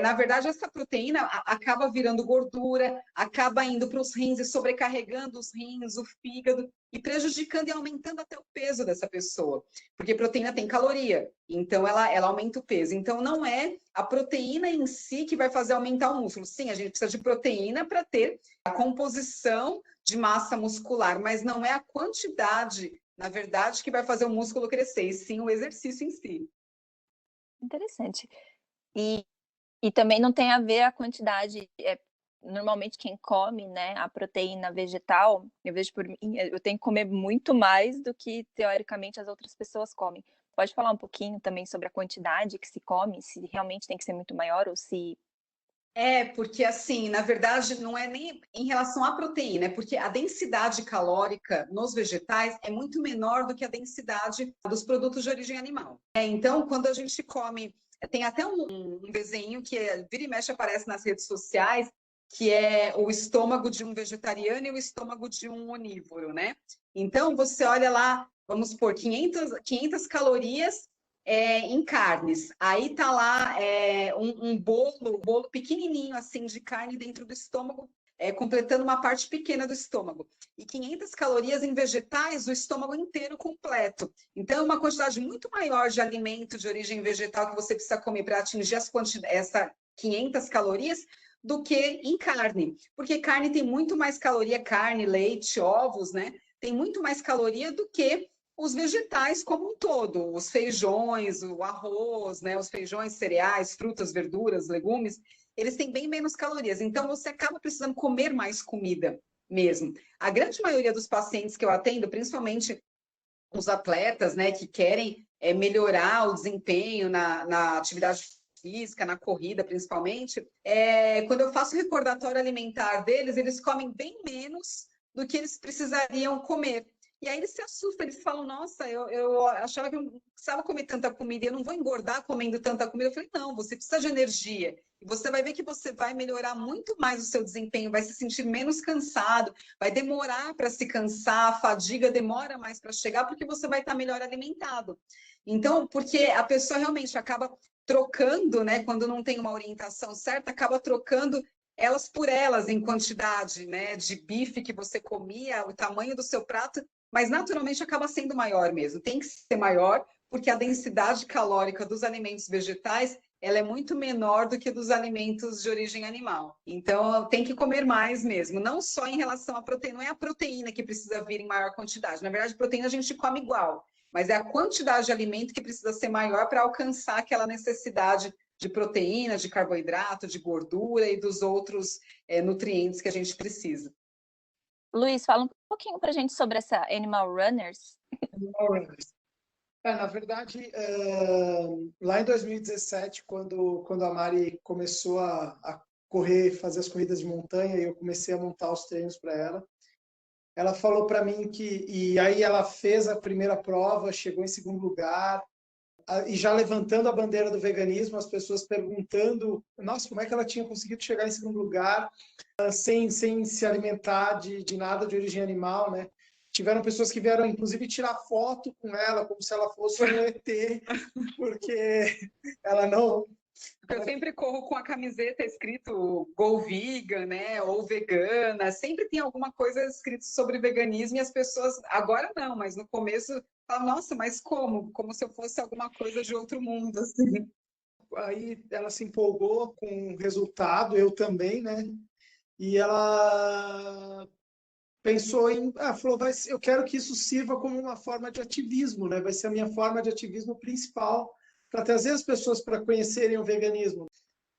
Speaker 2: Na verdade, essa proteína acaba virando gordura, acaba indo para os rins e sobrecarregando os rins, o fígado, e prejudicando e aumentando até o peso dessa pessoa. Porque proteína tem caloria, então ela aumenta o peso. Então, não é a proteína em si que vai fazer aumentar o músculo. Sim, a gente precisa de proteína para ter a composição de massa muscular, mas não é a quantidade, na verdade, que vai fazer o músculo crescer, e sim o exercício em si.
Speaker 4: Interessante. E também não tem a ver a quantidade, normalmente quem come, né, a proteína vegetal, eu vejo por mim, eu tenho que comer muito mais do que, teoricamente, as outras pessoas comem. Pode falar um pouquinho também sobre a quantidade que se come, se realmente tem que ser muito maior ou se...
Speaker 2: Porque assim, na verdade, não é nem em relação à proteína, é porque a densidade calórica nos vegetais é muito menor do que a densidade dos produtos de origem animal. Então, quando a gente come, tem até um desenho que vira e mexe aparece nas redes sociais, que é o estômago de um vegetariano e o estômago de um onívoro, né? Então, você olha lá, vamos supor, 500 calorias em carnes. Aí tá lá um bolo pequenininho assim de carne dentro do estômago, completando uma parte pequena do estômago. E 500 calorias em vegetais, o estômago inteiro completo. Então, é uma quantidade muito maior de alimento de origem vegetal que você precisa comer para atingir essa 500 calorias do que em carne. Porque carne tem muito mais caloria, carne, leite, ovos, né? Tem muito mais caloria do que os vegetais como um todo, os feijões, o arroz, né, os feijões, cereais, frutas, verduras, legumes. eles têm bem menos calorias. Então, você acaba precisando comer mais comida mesmo. A grande maioria dos pacientes que eu atendo, principalmente os atletas, né, que querem melhorar o desempenho na atividade física, na corrida principalmente, quando eu faço o recordatório alimentar deles, eles comem bem menos do que eles precisariam comer. E aí eles se assustam, eles falam, nossa, eu achava que eu não precisava comer tanta comida, eu não vou engordar comendo tanta comida. Eu falei, não, você precisa de energia. E você vai ver que você vai melhorar muito mais o seu desempenho, vai se sentir menos cansado, vai demorar para se cansar, a fadiga demora mais para chegar, porque você vai estar melhor alimentado. Então, porque a pessoa realmente acaba trocando, né, quando não tem uma orientação certa, acaba trocando elas por elas em quantidade, né, de bife que você comia, o tamanho do seu prato, mas naturalmente acaba sendo maior mesmo. Tem que ser maior, porque a densidade calórica dos alimentos vegetais ela é muito menor do que dos alimentos de origem animal. Então, tem que comer mais mesmo, não só em relação à proteína, não é a proteína que precisa vir em maior quantidade. Na verdade, proteína a gente come igual, mas é a quantidade de alimento que precisa ser maior para alcançar aquela necessidade de proteína, de carboidrato, de gordura e dos outros nutrientes que a gente precisa.
Speaker 4: Luiz, fala um pouquinho para a gente sobre essa Animal Runners.
Speaker 3: Animal Runners. Na verdade, lá em 2017, quando a Mari começou a correr, fazer as corridas de montanha, e eu comecei a montar os treinos para ela falou para mim e aí ela fez a primeira prova, chegou em segundo lugar, e já levantando a bandeira do veganismo, as pessoas perguntando, nossa, como é que ela tinha conseguido chegar em segundo lugar sem se alimentar de nada de origem animal, né? Tiveram pessoas que vieram, inclusive, tirar foto com ela, como se ela fosse um ET, porque ela não...
Speaker 2: Eu sempre corro com a camiseta escrito Go Vegan, né? Ou vegana. Sempre tem alguma coisa escrito sobre veganismo e as pessoas, agora não, mas no começo, falam, nossa, mas como? Como se eu fosse alguma coisa de outro mundo, assim.
Speaker 3: Aí ela se empolgou com o resultado, eu também, né? E ela pensou falou, eu quero que isso sirva como uma forma de ativismo, né? Vai ser a minha forma de ativismo principal para trazer as pessoas para conhecerem o veganismo.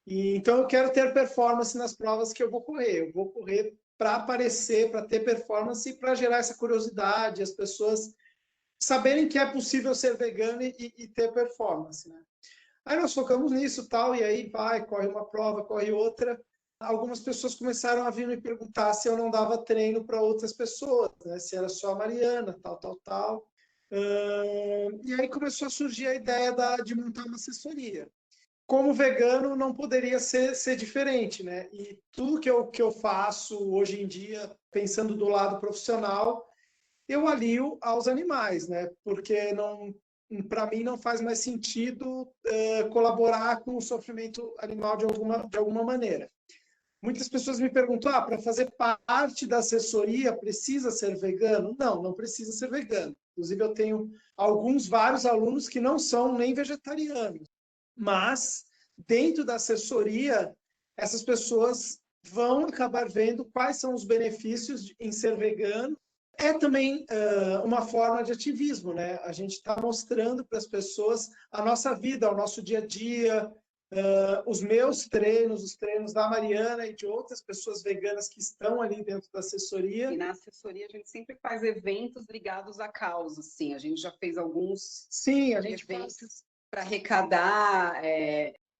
Speaker 3: E então eu quero ter performance nas provas que eu vou correr. Eu vou correr para aparecer, para ter performance e para gerar essa curiosidade, as pessoas saberem que é possível ser vegano e ter performance, né? Aí nós focamos nisso, tal, e aí corre uma prova, corre outra. Algumas pessoas começaram a vir me perguntar se eu não dava treino para outras pessoas, né? Se era só a Mariana, tal. E aí começou a surgir a ideia de montar uma assessoria. Como vegano, não poderia ser diferente, né? E tudo que eu faço hoje em dia, pensando do lado profissional, eu alio aos animais, né? Porque para mim não faz mais sentido colaborar com o sofrimento animal de alguma maneira. Muitas pessoas me perguntam, para fazer parte da assessoria precisa ser vegano? Não precisa ser vegano. Inclusive eu tenho vários alunos que não são nem vegetarianos. Mas dentro da assessoria, essas pessoas vão acabar vendo quais são os benefícios em ser vegano. É também uma forma de ativismo, né? A gente está mostrando para as pessoas a nossa vida, o nosso dia a dia, os meus treinos, os treinos da Mariana e de outras pessoas veganas que estão ali dentro da assessoria.
Speaker 2: E na assessoria a gente sempre faz eventos ligados à causa, sim. A gente já fez alguns eventos para arrecadar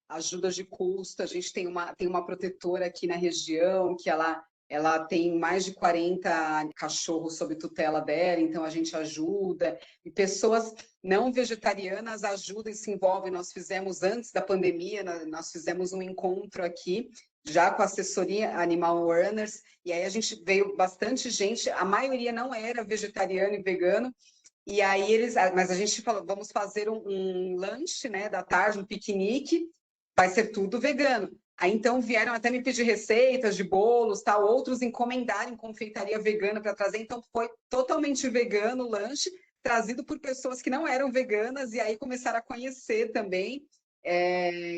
Speaker 2: ajudas de custo. A gente tem uma protetora aqui na região que ela tem mais de 40 cachorros sob tutela dela, então a gente ajuda. E pessoas não vegetarianas ajudam e se envolvem. Nós fizemos, antes da pandemia, nós fizemos um encontro aqui, já com a assessoria Animal Runners, e aí a gente veio bastante gente, a maioria não era vegetariano e vegano, e aí mas a gente falou, vamos fazer um lanche, né, da tarde, um piquenique, vai ser tudo vegano. Aí então vieram até me pedir receitas de bolos, tal, outros encomendarem confeitaria vegana para trazer, então foi totalmente vegano o lanche, trazido por pessoas que não eram veganas, e aí começaram a conhecer também.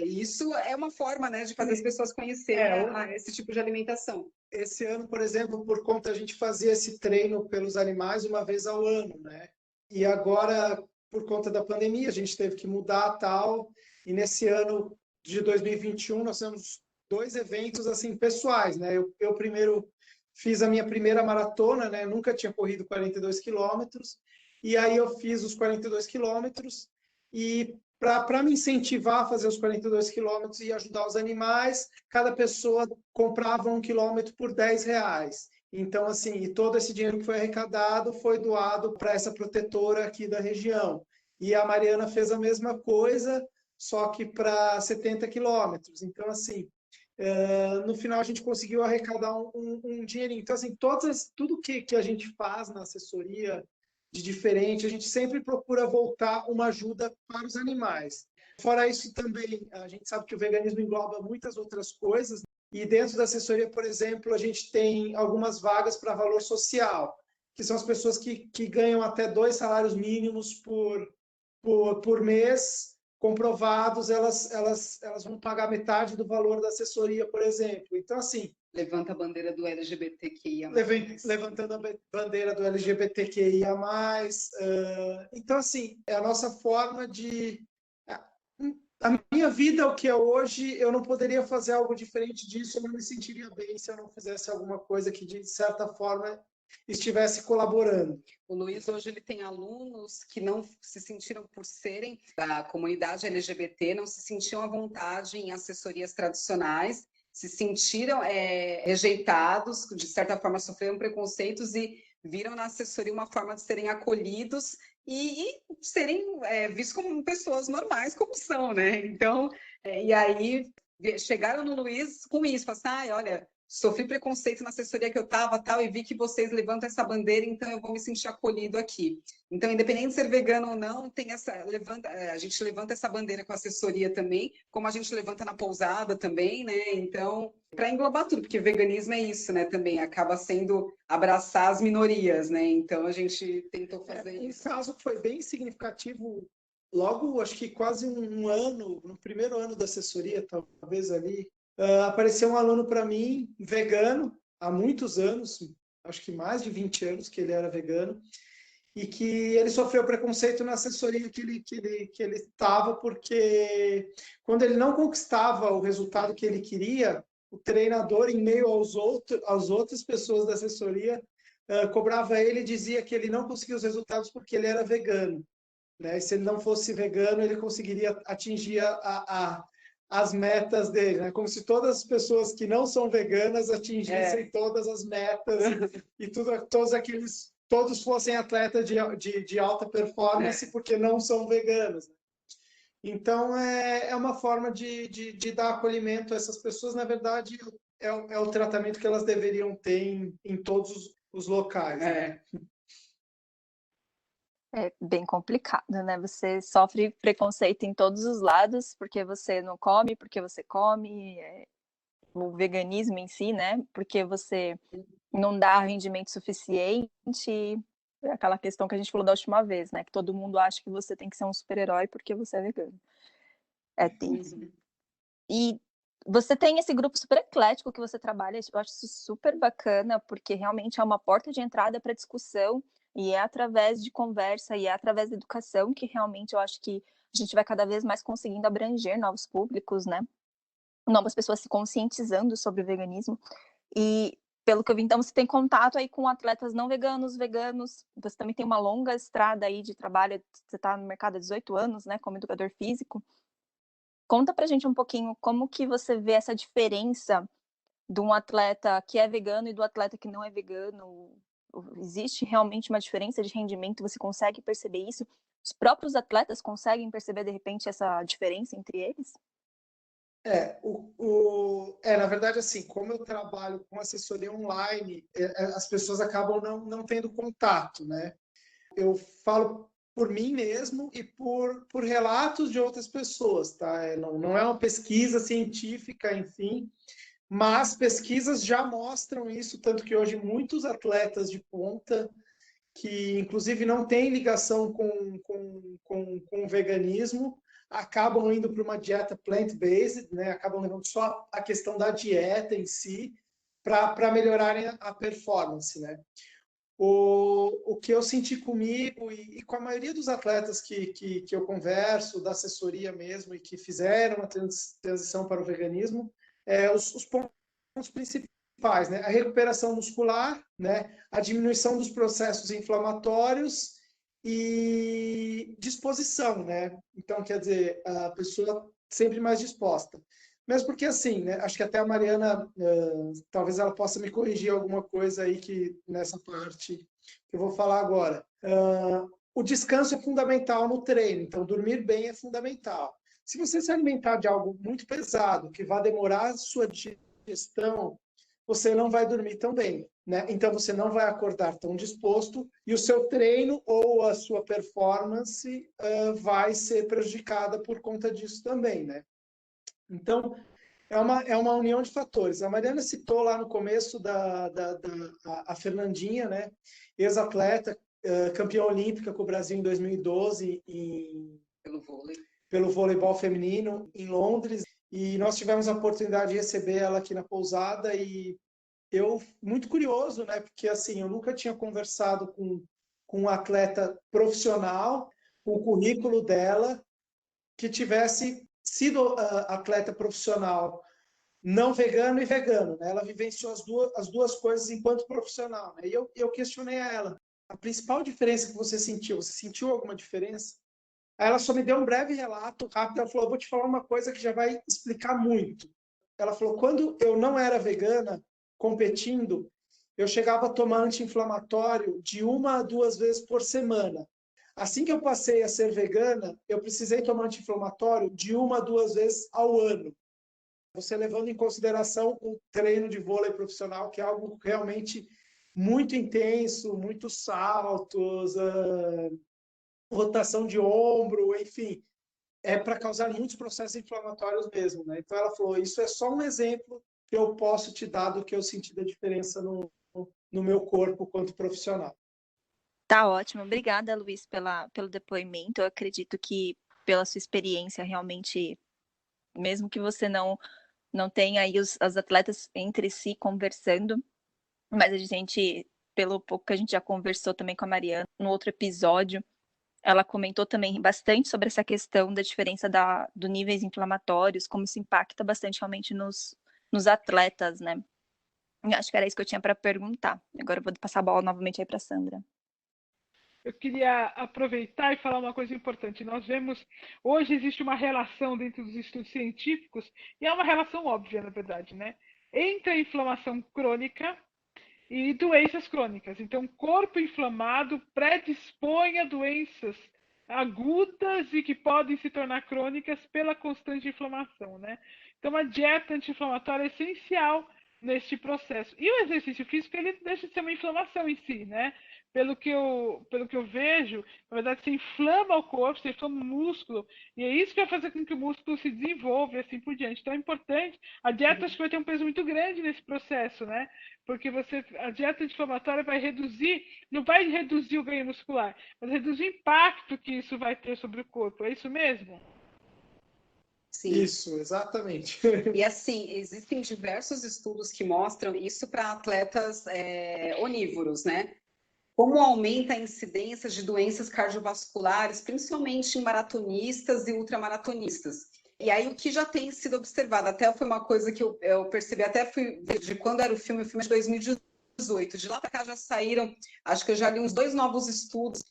Speaker 2: Isso é uma forma, né, de fazer as pessoas conhecerem esse tipo de alimentação.
Speaker 3: Esse ano, por exemplo, por conta a gente fazia esse treino pelos animais uma vez ao ano, né? E agora, por conta da pandemia, a gente teve que mudar tal, e nesse ano de 2021 nós temos dois eventos assim pessoais, né? Eu primeiro fiz a minha primeira maratona, né? Nunca tinha corrido 42 quilômetros, e aí eu fiz os 42 quilômetros, e para me incentivar a fazer os 42 quilômetros e ajudar os animais, cada pessoa comprava 1 quilômetro por R$ 10. Então, assim, e todo esse dinheiro que foi arrecadado foi doado para essa protetora aqui da região. E a Mariana fez a mesma coisa, só que para 70 quilômetros. Então, assim, no final a gente conseguiu arrecadar um dinheirinho. Então, assim, tudo que a gente faz na assessoria de diferente, a gente sempre procura voltar uma ajuda para os animais. Fora isso, também, a gente sabe que o veganismo engloba muitas outras coisas, e dentro da assessoria, por exemplo, a gente tem algumas vagas para valor social, que são as pessoas que ganham até 2 salários mínimos por mês, comprovados, elas vão pagar metade do valor da assessoria, por exemplo. Então, assim,
Speaker 2: Levanta a bandeira do LGBTQIA+.
Speaker 3: levantando a bandeira do LGBTQIA+. Então, assim, é a nossa forma de... A minha vida, o que é hoje, eu não poderia fazer algo diferente disso, eu não me sentiria bem se eu não fizesse alguma coisa que, de certa forma, estivesse colaborando.
Speaker 2: O Luiz, hoje, ele tem alunos que não se sentiram, por serem da comunidade LGBT, não se sentiam à vontade em assessorias tradicionais, se sentiram rejeitados, de certa forma sofreram preconceitos e viram na assessoria uma forma de serem acolhidos e serem vistos como pessoas normais, como são, né? Então, e aí chegaram no Luiz com isso, falaram assim, olha, sofri preconceito na assessoria que eu estava, tal, e vi que vocês levantam essa bandeira, então eu vou me sentir acolhido aqui. Então, independente de ser vegano ou não, tem a gente levanta essa bandeira com a assessoria também, como a gente levanta na pousada também, né? Então, para englobar tudo, porque veganismo é isso, né? Também acaba sendo abraçar as minorias, né? Então, a gente tentou fazer isso.
Speaker 3: Um caso que foi bem significativo, logo, acho que quase um ano, no primeiro ano da assessoria, talvez ali, apareceu um aluno para mim, vegano, há muitos anos, acho que mais de 20 anos que ele era vegano, e que ele sofreu preconceito na assessoria que ele estava, porque quando ele não conquistava o resultado que ele queria, o treinador, em meio às outras pessoas da assessoria, cobrava ele e dizia que ele não conseguia os resultados porque ele era vegano, né? E se ele não fosse vegano, ele conseguiria atingir as metas dele, né? Como se todas as pessoas que não são veganas atingissem todas as metas e todos fossem atletas de alta performance porque não são veganos. Então, é uma forma de dar acolhimento a essas pessoas. Na verdade, é o tratamento que elas deveriam ter em todos os locais. Né?
Speaker 4: É bem complicado, né? Você sofre preconceito em todos os lados, porque você não come, porque você come, o veganismo em si, né? Porque você não dá rendimento suficiente, é aquela questão que a gente falou da última vez, né? Que todo mundo acha que você tem que ser um super-herói porque você é vegano. É tenso. E você tem esse grupo super eclético que você trabalha, eu acho isso super bacana, porque realmente é uma porta de entrada para discussão, e é através de conversa, e é através da educação que realmente eu acho que a gente vai cada vez mais conseguindo abranger novos públicos, né? Novas pessoas se conscientizando sobre o veganismo. E, pelo que eu vi, então, você tem contato aí com atletas não veganos, veganos, você também tem uma longa estrada aí de trabalho, você está no mercado há 18 anos, né, como educador físico. Conta pra gente um pouquinho como que você vê essa diferença de um atleta que é vegano e do atleta que não é vegano. Existe realmente uma diferença de rendimento? Você consegue perceber isso? Os próprios atletas conseguem perceber, de repente, essa diferença entre eles?
Speaker 3: Na verdade, assim, como eu trabalho com assessoria online, as pessoas acabam não tendo contato, né? Eu falo por mim mesmo e por relatos de outras pessoas, tá? Não é uma pesquisa científica, enfim, mas pesquisas já mostram isso, tanto que hoje muitos atletas de ponta, que inclusive não têm ligação com o veganismo, acabam indo para uma dieta plant-based, né? Acabam levando só a questão da dieta em si para melhorarem a performance, né? O que eu senti comigo e com a maioria dos atletas que eu converso, da assessoria mesmo, e que fizeram a transição para o veganismo, os pontos principais, né? A recuperação muscular, né? A diminuição dos processos inflamatórios e disposição, né? Então, quer dizer, a pessoa sempre mais disposta. Mesmo porque, assim, né? Acho que até a Mariana, talvez ela possa me corrigir alguma coisa aí que nessa parte que eu vou falar agora. O descanso é fundamental no treino, então dormir bem é fundamental. Se você se alimentar de algo muito pesado, que vai demorar a sua digestão, você não vai dormir tão bem, né? Então você não vai acordar tão disposto e o seu treino ou a sua performance vai ser prejudicada por conta disso também, né? Então é uma união de fatores. A Mariana citou lá no começo a Fernandinha, né? Ex-atleta, campeã olímpica com o Brasil em 2012 pelo voleibol feminino em Londres. E nós tivemos a oportunidade de receber ela aqui na pousada e eu, muito curioso, né? Porque, assim, eu nunca tinha conversado com um atleta profissional, com o currículo dela, que tivesse sido atleta profissional não vegano e vegano, né? Ela vivenciou as duas coisas enquanto profissional, né? E eu questionei a ela, a principal diferença que você sentiu alguma diferença? Aí ela só me deu um breve relato rápido. Ela falou: vou te falar uma coisa que já vai explicar muito. Ela falou: quando eu não era vegana, competindo, eu chegava a tomar anti-inflamatório de 1 a 2 vezes por semana. Assim que eu passei a ser vegana, eu precisei tomar anti-inflamatório de 1 a 2 vezes ao ano. Você levando em consideração o treino de vôlei profissional, que é algo realmente muito intenso, muitos saltos, rotação de ombro, enfim, é para causar muitos processos inflamatórios mesmo, né? Então ela falou, isso é só um exemplo que eu posso te dar do que eu senti da diferença no meu corpo quanto profissional.
Speaker 4: Tá ótimo. Obrigada, Luiz, pelo depoimento. Eu acredito que pela sua experiência, realmente, mesmo que você não tenha aí as atletas entre si conversando, mas a gente, pelo pouco que a gente já conversou também com a Mariana, no outro episódio, ela comentou também bastante sobre essa questão da diferença dos níveis inflamatórios, como isso impacta bastante realmente nos atletas, né? Eu acho que era isso que eu tinha para perguntar. Agora eu vou passar a bola novamente aí para a Sandra.
Speaker 1: Eu queria aproveitar e falar uma coisa importante. Nós vemos, hoje existe uma relação dentro dos estudos científicos, e é uma relação óbvia, na verdade, né? Entre a inflamação crônica e doenças crônicas. Então, corpo inflamado predispõe a doenças agudas e que podem se tornar crônicas pela constante inflamação, né? Então, a dieta anti-inflamatória é essencial neste processo. E o exercício físico, ele deixa de ser uma inflamação em si, né? Pelo que eu vejo, na verdade, você inflama o corpo, você inflama o músculo, e é isso que vai fazer com que o músculo se desenvolva e assim por diante. Então é importante. A dieta acho que vai ter um peso muito grande nesse processo, né? Porque a dieta anti-inflamatória vai reduzir, não vai reduzir o ganho muscular, mas reduzir o impacto que isso vai ter sobre o corpo. É isso mesmo?
Speaker 2: Sim.
Speaker 3: Isso, exatamente.
Speaker 2: E assim, existem diversos estudos que mostram isso para atletas onívoros, né? Como aumenta a incidência de doenças cardiovasculares, principalmente em maratonistas e ultramaratonistas. E aí o que já tem sido observado, até foi uma coisa que eu percebi, até fui de quando era o filme é de 2018. De lá para cá já saíram, acho que eu já li uns 2 novos estudos,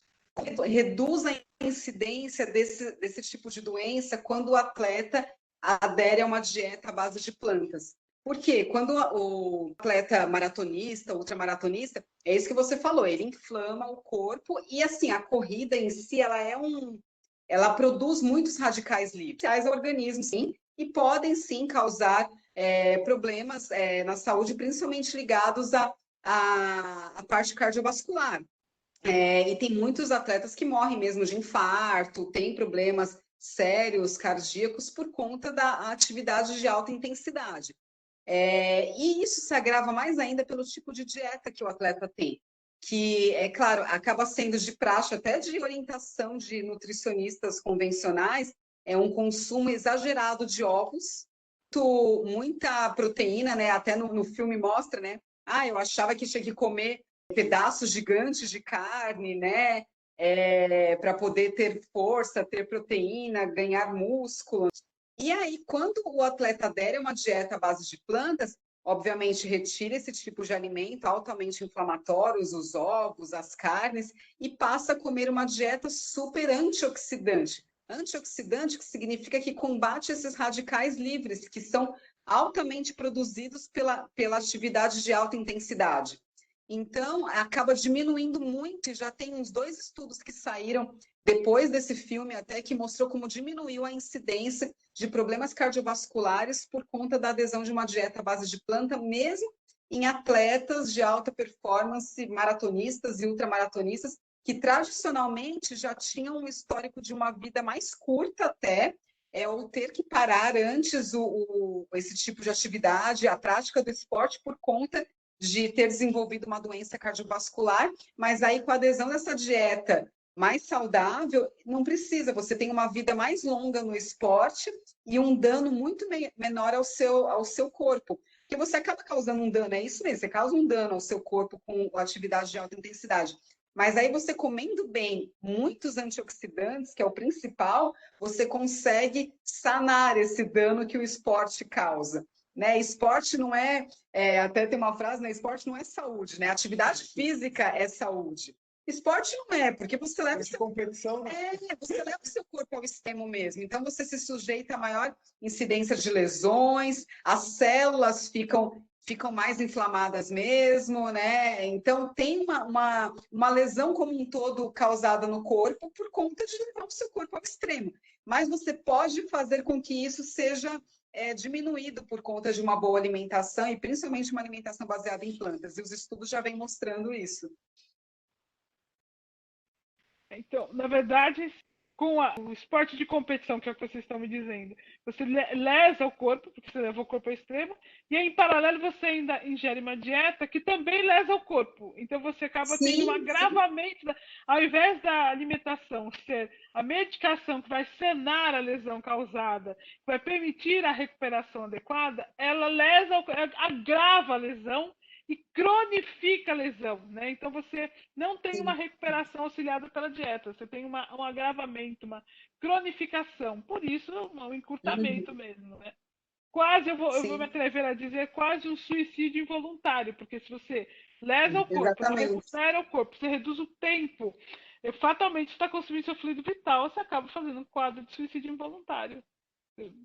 Speaker 2: reduz a incidência desse tipo de doença quando o atleta adere a uma dieta à base de plantas. Por quê? Quando o atleta maratonista, ultramaratonista, é isso que você falou, ele inflama o corpo e, assim, a corrida em si, ela produz muitos radicais livres ao organismo, sim, e podem, sim, causar problemas na saúde, principalmente ligados à parte cardiovascular. E tem muitos atletas que morrem mesmo de infarto, tem problemas sérios cardíacos por conta da atividade de alta intensidade. E isso se agrava mais ainda pelo tipo de dieta que o atleta tem, que, é claro, acaba sendo de praxe, até de orientação de nutricionistas convencionais, é um consumo exagerado de ovos, muita proteína, né? Até no filme mostra, né? Eu achava que tinha que comer pedaços gigantes de carne, né? Para poder ter força, ter proteína, ganhar músculo. E aí, quando o atleta adere a uma dieta à base de plantas, obviamente retira esse tipo de alimento altamente inflamatórios, os ovos, as carnes, e passa a comer uma dieta super antioxidante. Antioxidante que significa que combate esses radicais livres, que são altamente produzidos pela atividade de alta intensidade. Então, acaba diminuindo muito, e já tem uns 2 estudos que saíram depois desse filme até, que mostrou como diminuiu a incidência de problemas cardiovasculares por conta da adesão de uma dieta à base de planta, mesmo em atletas de alta performance, maratonistas e ultramaratonistas, que tradicionalmente já tinham um histórico de uma vida mais curta até, ou ter que parar antes esse tipo de atividade, a prática do esporte, por conta de ter desenvolvido uma doença cardiovascular, mas aí com a adesão dessa dieta mais saudável, não precisa, você tem uma vida mais longa no esporte e um dano muito menor ao seu corpo, porque você acaba causando um dano, é isso mesmo, você causa um dano ao seu corpo com atividade de alta intensidade, mas aí você comendo bem muitos antioxidantes, que é o principal, você consegue sanar esse dano que o esporte causa. Né? Esporte não até tem uma frase, né? Esporte não é saúde, né? Atividade física é saúde. Esporte não é, porque você leva
Speaker 3: competição,
Speaker 2: você leva o seu corpo ao extremo mesmo. Então você se sujeita a maior incidência de lesões, as células ficam mais inflamadas mesmo, né? Então tem uma lesão como um todo causada no corpo por conta de levar o seu corpo ao extremo. Mas você pode fazer com que isso seja diminuído por conta de uma boa alimentação, e principalmente uma alimentação baseada em plantas. E os estudos já vêm mostrando isso.
Speaker 1: Então, na verdade, com o esporte de competição, que é o que vocês estão me dizendo, você lesa o corpo, porque você leva o corpo ao extremo, e aí, em paralelo, você ainda ingere uma dieta que também lesa o corpo. Então, você acaba tendo um agravamento, ao invés da alimentação ser a medicação que vai sanar a lesão causada, que vai permitir a recuperação adequada, ela agrava a lesão e cronifica a lesão, né? Então você não tem uma recuperação auxiliada pela dieta, você tem um agravamento, uma cronificação, por isso um encurtamento mesmo, né? Quase, eu vou me atrever a dizer, quase um suicídio involuntário, porque se você lesa o corpo, não recupera o corpo, você reduz o tempo, fatalmente está consumindo seu fluido vital, você acaba fazendo um quadro de suicídio involuntário.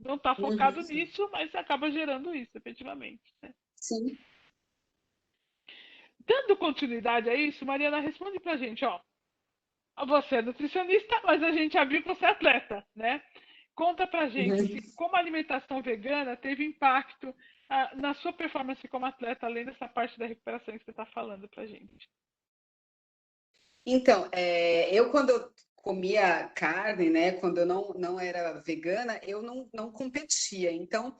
Speaker 1: Não está focado nisso, mas acaba gerando isso, efetivamente. Né?
Speaker 2: Sim.
Speaker 1: Dando continuidade a isso, Mariana, responde pra gente, ó. Você é nutricionista, mas a gente já viu que você é atleta, né? Conta pra gente como a alimentação vegana teve impacto na sua performance como atleta, além dessa parte da recuperação que você está falando pra gente.
Speaker 2: Então, eu quando eu comia carne, né? Quando eu não era vegana, eu não competia. Então,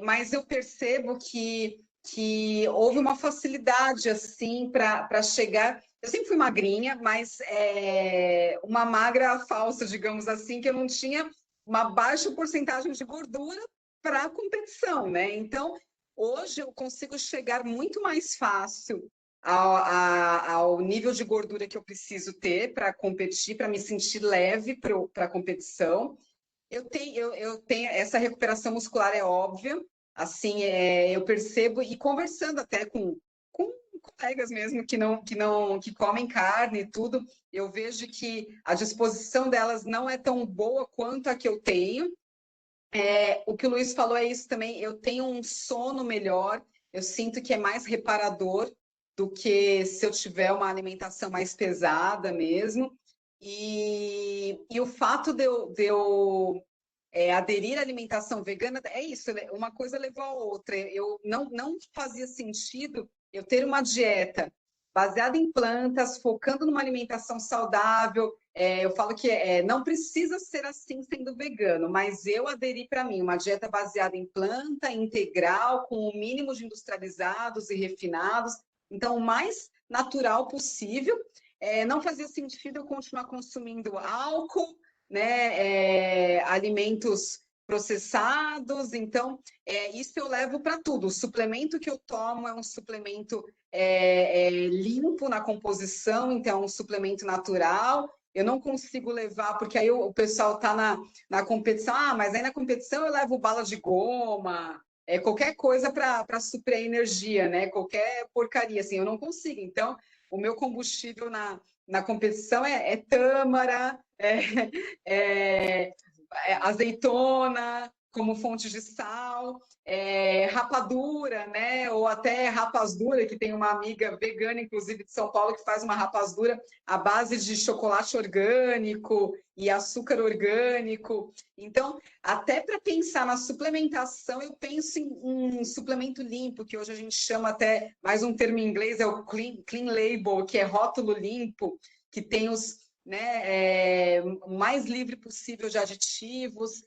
Speaker 2: mas eu percebo que houve uma facilidade assim para chegar. Eu sempre fui magrinha, mas uma magra falsa, digamos assim, que eu não tinha uma baixa porcentagem de gordura para a competição, né? Então, hoje eu consigo chegar muito mais fácil ao nível de gordura que eu preciso ter para competir, para me sentir leve para a competição. Eu tenho essa recuperação muscular, é óbvia, assim, eu percebo, e conversando até com colegas mesmo que comem carne e tudo, eu vejo que a disposição delas não é tão boa quanto a que eu tenho. O que o Luiz falou é isso também, eu tenho um sono melhor, eu sinto que é mais reparador do que se eu tiver uma alimentação mais pesada mesmo. E o fato de eu aderir à alimentação vegana, é isso, uma coisa levou a outra. Eu não fazia sentido eu ter uma dieta baseada em plantas, focando numa alimentação saudável. Eu falo que não precisa ser assim sendo vegano, mas eu aderi para mim uma dieta baseada em planta, integral, com o mínimo de industrializados e refinados, então o mais natural possível. Não fazia sentido eu continuar consumindo álcool, né, alimentos processados, então isso eu levo para tudo. O suplemento que eu tomo é um suplemento limpo na composição, então é um suplemento natural. eu não consigo levar, porque aí o pessoal tá na competição, mas aí na competição eu levo bala de goma, qualquer coisa para suprir a energia, né? Qualquer porcaria, assim, eu não consigo. Então, o meu combustível na competição é tâmara, azeitona como fonte de sal, rapadura, né? Ou até rapadura, que tem uma amiga vegana, inclusive de São Paulo, que faz uma rapadura à base de chocolate orgânico e açúcar orgânico. Então, até para pensar na suplementação, eu penso em um suplemento limpo, que hoje a gente chama até, mais um termo em inglês, é o clean label, que é rótulo limpo, que tem os, né, o mais livre possível de aditivos.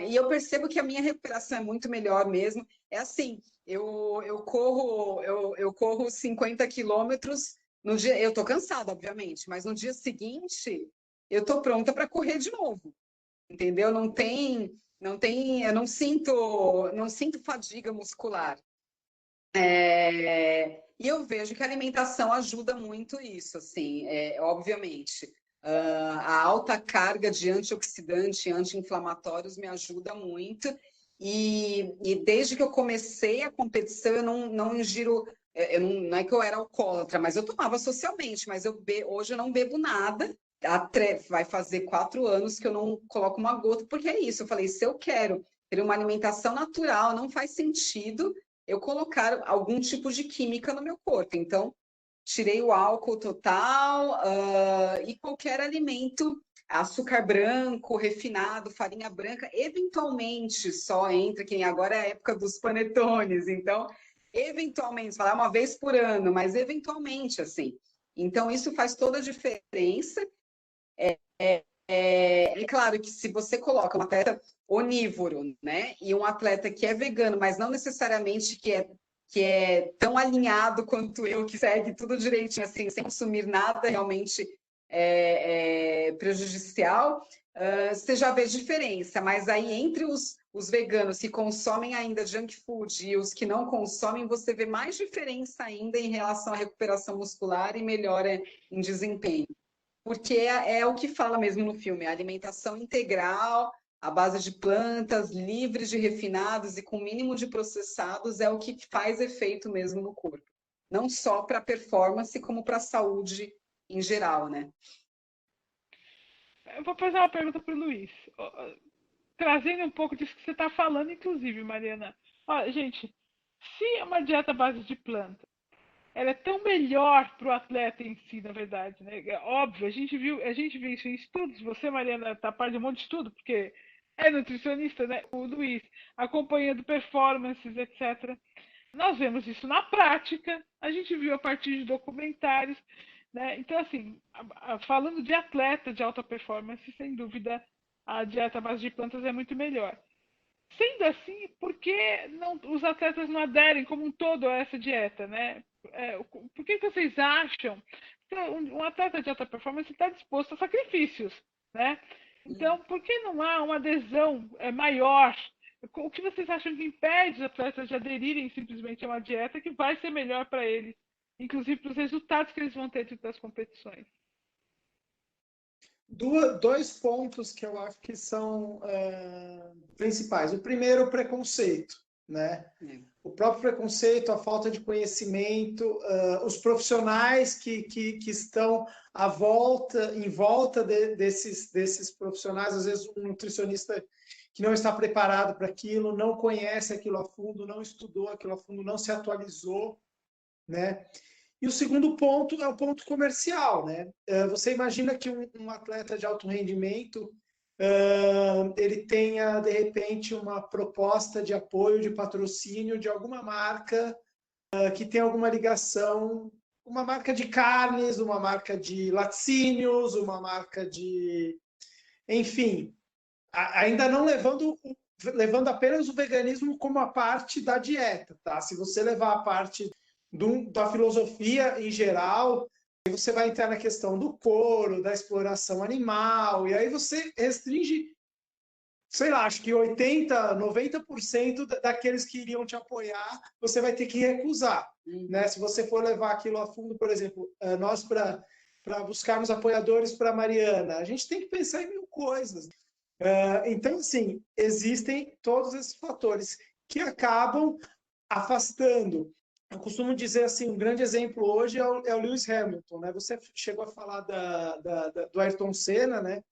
Speaker 2: E eu percebo que a minha recuperação é muito melhor mesmo. É assim, eu corro 50 quilômetros no dia. Eu estou cansada, obviamente, mas no dia seguinte eu estou pronta para correr de novo. Entendeu? Eu não sinto fadiga muscular. E eu vejo que a alimentação ajuda muito isso, assim, obviamente. A alta carga de antioxidante e anti-inflamatórios me ajuda muito. E desde que eu comecei a competição, eu não ingiro. Não é que eu era alcoólatra, mas eu tomava socialmente. Mas hoje eu não bebo nada. Vai fazer 4 anos que eu não coloco uma gota, porque é isso. Eu falei, se eu quero ter uma alimentação natural, não faz sentido eu colocar algum tipo de química no meu corpo. Então, tirei o álcool total e qualquer alimento, açúcar branco, refinado, farinha branca, eventualmente só entra, que agora é a época dos panetones, então, eventualmente, falar uma vez por ano, mas eventualmente, assim. Então, isso faz toda a diferença. É claro que se você coloca um atleta onívoro, né, e um atleta que é vegano, mas não necessariamente que é tão alinhado quanto eu, que segue tudo direitinho, assim, sem consumir nada realmente prejudicial, você já vê diferença. Mas aí, entre os veganos que consomem ainda junk food e os que não consomem, você vê mais diferença ainda em relação à recuperação muscular e melhora em desempenho. Porque é o que fala mesmo no filme, a alimentação integral, à base de plantas, livres de refinados e com mínimo de processados, é o que faz efeito mesmo no corpo. Não só para a performance, como para a saúde em geral, né?
Speaker 1: Eu vou fazer uma pergunta para o Luiz. Trazendo um pouco disso que você está falando, inclusive, Mariana. Olha, gente, se é uma dieta à base de planta, ela é tão melhor para o atleta em si, na verdade, né? É óbvio, a gente viu isso em estudos. Você, Mariana, está a par de um monte de estudo, porque é nutricionista, né? O Luiz, acompanhando performances, etc. Nós vemos isso na prática, a gente viu a partir de documentários, né? Então, assim, falando de atleta de alta performance, sem dúvida, a dieta à base de plantas é muito melhor. Sendo assim, por que os atletas não aderem como um todo a essa dieta, né? Por que vocês acham que um atleta de alta performance está disposto a sacrifícios, né? Então, por que não há uma adesão maior? O que vocês acham que impede os atletas de aderirem simplesmente a uma dieta que vai ser melhor para eles, inclusive para os resultados que eles vão ter dentro das competições?
Speaker 3: Dois pontos que eu acho que são principais. O primeiro, o preconceito, né? O próprio preconceito, a falta de conhecimento, os profissionais que estão em volta desses profissionais, às vezes um nutricionista que não está preparado para aquilo, não conhece aquilo a fundo, não estudou aquilo a fundo, não se atualizou, né? E o segundo ponto é o ponto comercial, né? Você imagina que um atleta de alto rendimento ele tenha, de repente, uma proposta de apoio, de patrocínio de alguma marca que tem alguma ligação, uma marca de carnes, uma marca de laticínios, uma marca de... Enfim, ainda não levando apenas o veganismo como a parte da dieta, tá? Se você levar a parte da filosofia em geral, aí você vai entrar na questão do couro, da exploração animal, e aí você restringe, sei lá, acho que 80%, 90% daqueles que iriam te apoiar, você vai ter que recusar, né? Se você for levar aquilo a fundo, por exemplo, nós para para buscarmos apoiadores para a Mariana. A gente tem que pensar em mil coisas. Então, assim, existem todos esses fatores que acabam afastando. Eu costumo dizer assim, um grande exemplo hoje é o Lewis Hamilton, né? Você chegou a falar do Ayrton Senna, né?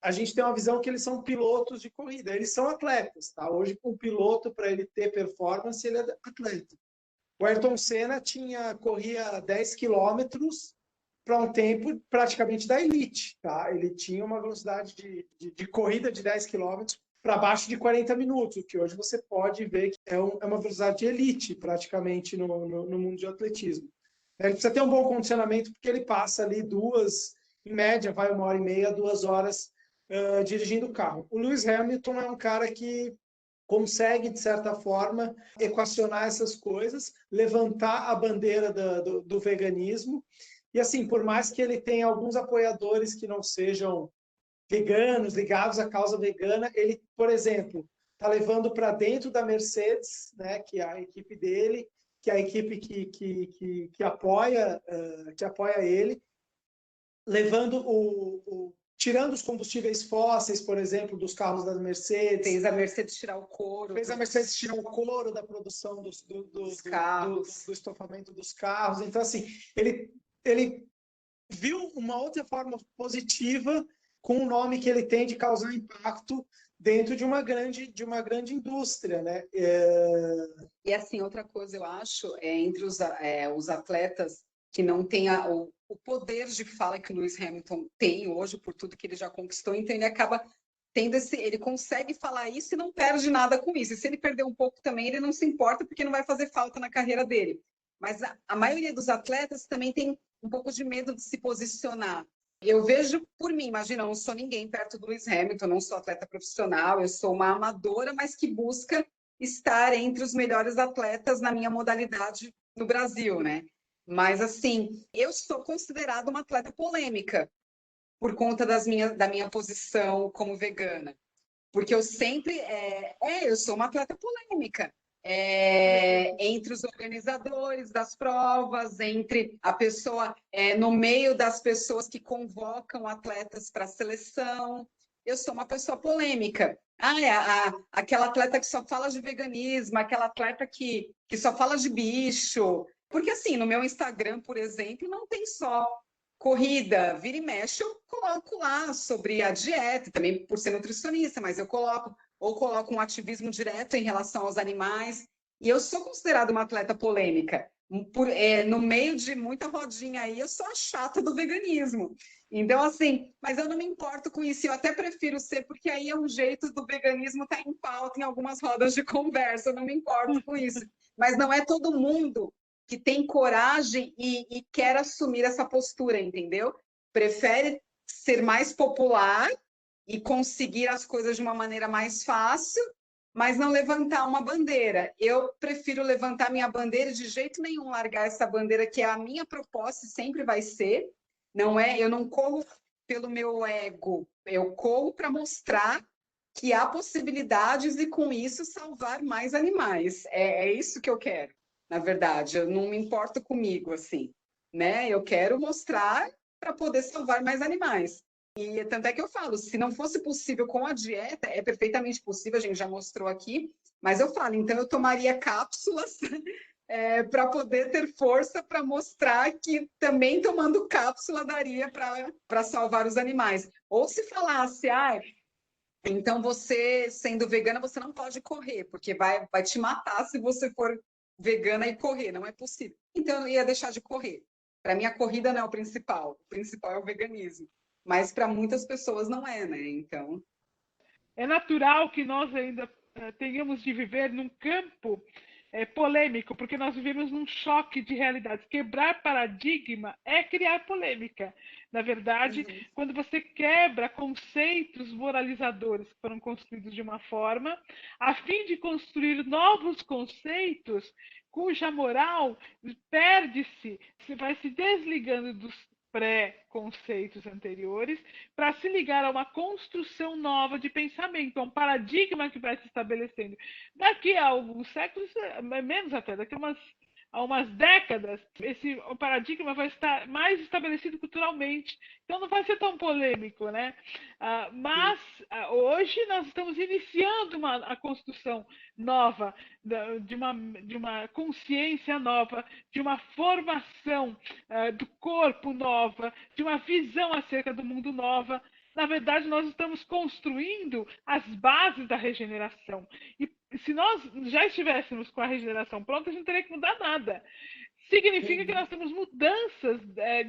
Speaker 3: A gente tem uma visão que eles são pilotos de corrida, eles são atletas, tá? Hoje, com um piloto, para ele ter performance, ele é atleta. O Ayrton Senna corria 10 quilômetros para um tempo praticamente da elite, tá? Ele tinha uma velocidade de corrida de 10 quilômetros para baixo de 40 minutos, o que hoje você pode ver que é uma velocidade de elite, praticamente, no mundo de atletismo. Ele precisa ter um bom condicionamento, porque ele passa ali em média, vai 1h30, 2 horas dirigindo o carro. O Lewis Hamilton é um cara que consegue, de certa forma, equacionar essas coisas, levantar a bandeira do veganismo. E, assim, por mais que ele tenha alguns apoiadores que não sejam veganos, ligados à causa vegana, ele, por exemplo, está levando para dentro da Mercedes, né, que é a equipe dele, que é a equipe que apoia ele, levando tirando os combustíveis fósseis, por exemplo, dos carros da Mercedes.
Speaker 2: Fez a Mercedes tirar o couro.
Speaker 3: Fez a Mercedes tirar o couro da produção do estofamento dos carros. Então, assim, ele viu uma outra forma positiva com o nome que ele tem de causar impacto dentro de uma grande indústria, né?
Speaker 2: E assim, outra coisa eu acho, entre os atletas que não têm o poder de fala que o Lewis Hamilton tem hoje, por tudo que ele já conquistou, então ele acaba tendo ele consegue falar isso e não perde nada com isso. E se ele perder um pouco também, ele não se importa, porque não vai fazer falta na carreira dele. Mas a maioria dos atletas também tem um pouco de medo de se posicionar. Eu vejo por mim, imagina, eu não sou ninguém perto do Lewis Hamilton, não sou atleta profissional, eu sou uma amadora, mas que busca estar entre os melhores atletas na minha modalidade no Brasil, né? Mas, assim, eu sou considerada uma atleta polêmica por conta da minha posição como vegana. Porque eu sempre... eu sou uma atleta polêmica. Entre os organizadores das provas, entre a pessoa, no meio das pessoas que convocam atletas para a seleção. Eu sou uma pessoa polêmica. Aquela atleta que só fala de veganismo, aquela atleta que só fala de bicho. Porque, assim, no meu Instagram, por exemplo, não tem só corrida. Vira e mexe, eu coloco lá sobre a dieta, também por ser nutricionista, mas eu coloco um ativismo direto em relação aos animais. E eu sou considerada uma atleta polêmica. No meio de muita rodinha aí, eu sou a chata do veganismo. Então, assim, mas eu não me importo com isso. Eu até prefiro ser, porque aí é um jeito do veganismo estar em pauta em algumas rodas de conversa. Eu não me importo com isso. Mas não é todo mundo que tem coragem e quer assumir essa postura, entendeu? Prefere ser mais popular e conseguir as coisas de uma maneira mais fácil, mas não levantar uma bandeira. Eu prefiro levantar minha bandeira e de jeito nenhum largar essa bandeira, que é a minha proposta e sempre vai ser. Eu não corro pelo meu ego, eu corro para mostrar que há possibilidades e, com isso, salvar mais animais. É isso que eu quero, na verdade. Eu não me importo comigo, assim, né? Eu quero mostrar para poder salvar mais animais. E tanto é que eu falo, se não fosse possível com a dieta, é perfeitamente possível, a gente já mostrou aqui, mas eu falo, então eu tomaria cápsulas para poder ter força para mostrar que também tomando cápsula daria para salvar os animais. Ou se falasse, então você, sendo vegana, você não pode correr, porque vai te matar se você for vegana e correr, não é possível. Então eu ia deixar de correr. Para mim, a corrida não é o principal é o veganismo. Mas para muitas pessoas não é, né? Então.
Speaker 1: É natural que nós ainda tenhamos de viver num campo polêmico, porque nós vivemos num choque de realidades. Quebrar paradigma é criar polêmica. Na verdade, quando você quebra conceitos moralizadores que foram construídos de uma forma, a fim de construir novos conceitos, cuja moral perde-se, vai se desligando dos pré-conceitos anteriores para se ligar a uma construção nova de pensamento, a um paradigma que vai se estabelecendo. Daqui a alguns séculos, menos até, daqui a há umas décadas, o paradigma vai estar mais estabelecido culturalmente. Então não vai ser tão polêmico, né? Mas hoje nós estamos iniciando a construção nova, de uma consciência nova, de uma formação do corpo nova, de uma visão acerca do mundo nova. Na verdade, nós estamos construindo as bases da regeneração. E se nós já estivéssemos com a regeneração pronta, a gente não teria que mudar nada. Significa que nós temos mudanças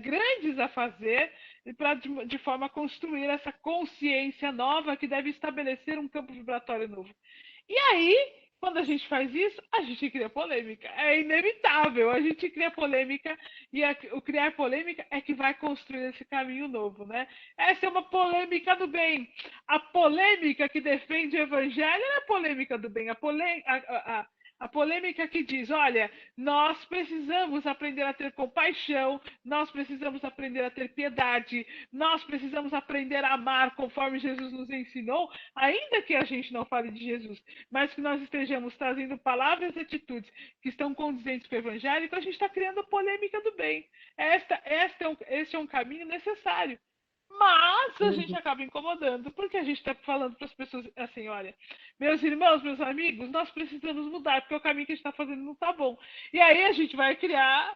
Speaker 1: grandes a fazer de forma a construir essa consciência nova que deve estabelecer um campo vibratório novo. E aí, quando a gente faz isso, a gente cria polêmica. É inevitável, a gente cria polêmica e o criar polêmica é que vai construir esse caminho novo, né? Essa é uma polêmica do bem. A polêmica que defende o evangelho é a polêmica do bem. A polêmica que diz, olha, nós precisamos aprender a ter compaixão, nós precisamos aprender a ter piedade, nós precisamos aprender a amar conforme Jesus nos ensinou, ainda que a gente não fale de Jesus, mas que nós estejamos trazendo palavras e atitudes que estão condizentes com o evangelho, então a gente está criando a polêmica do bem. Esse é um caminho necessário. Mas a gente acaba incomodando, porque a gente está falando para as pessoas assim, olha, meus irmãos, meus amigos, nós precisamos mudar, porque o caminho que a gente está fazendo não está bom. E aí a gente vai criar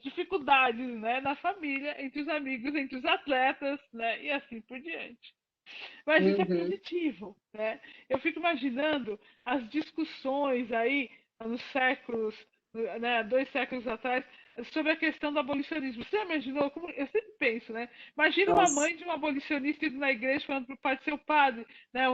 Speaker 1: dificuldades, né, na família, entre os amigos, entre os atletas, né, e assim por diante. Mas isso é positivo, né? Eu fico imaginando as discussões aí nos séculos, né, 2 séculos atrás, sobre a questão do abolicionismo. Você imaginou? Eu sempre penso, né? Imagina uma mãe de um abolicionista indo na igreja falando para o pai de seu padre, né?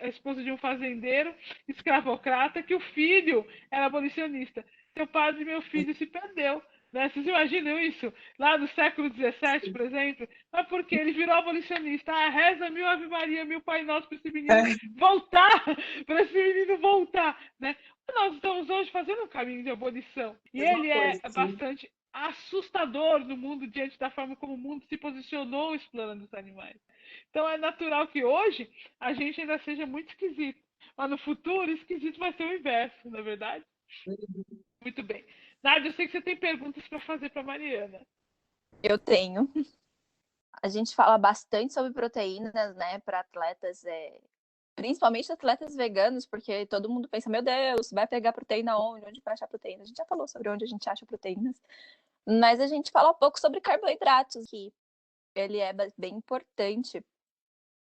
Speaker 1: A esposa de um fazendeiro escravocrata, que o filho era abolicionista. Seu padre, meu filho, se perdeu. Né? Vocês imaginam isso? Lá no século XVII, por exemplo? Mas porque ele virou abolicionista. Reza 1000 Ave Maria, 1000 Pai Nosso para esse menino voltar, para esse menino voltar, né? Nós estamos hoje fazendo um caminho de abolição. E ele é bastante assustador no mundo diante da forma como o mundo se posicionou explorando os animais. Então é natural que hoje a gente ainda seja muito esquisito. Mas no futuro, esquisito vai ser o inverso, não é verdade? Muito bem. Nádia, eu sei que você tem perguntas para fazer para Mariana.
Speaker 4: Eu tenho. A gente fala bastante sobre proteínas, né, para atletas, principalmente atletas veganos, porque todo mundo pensa, meu Deus, vai pegar proteína onde? Onde vai achar proteína? A gente já falou sobre onde a gente acha proteínas, mas a gente fala um pouco sobre carboidratos, que ele é bem importante.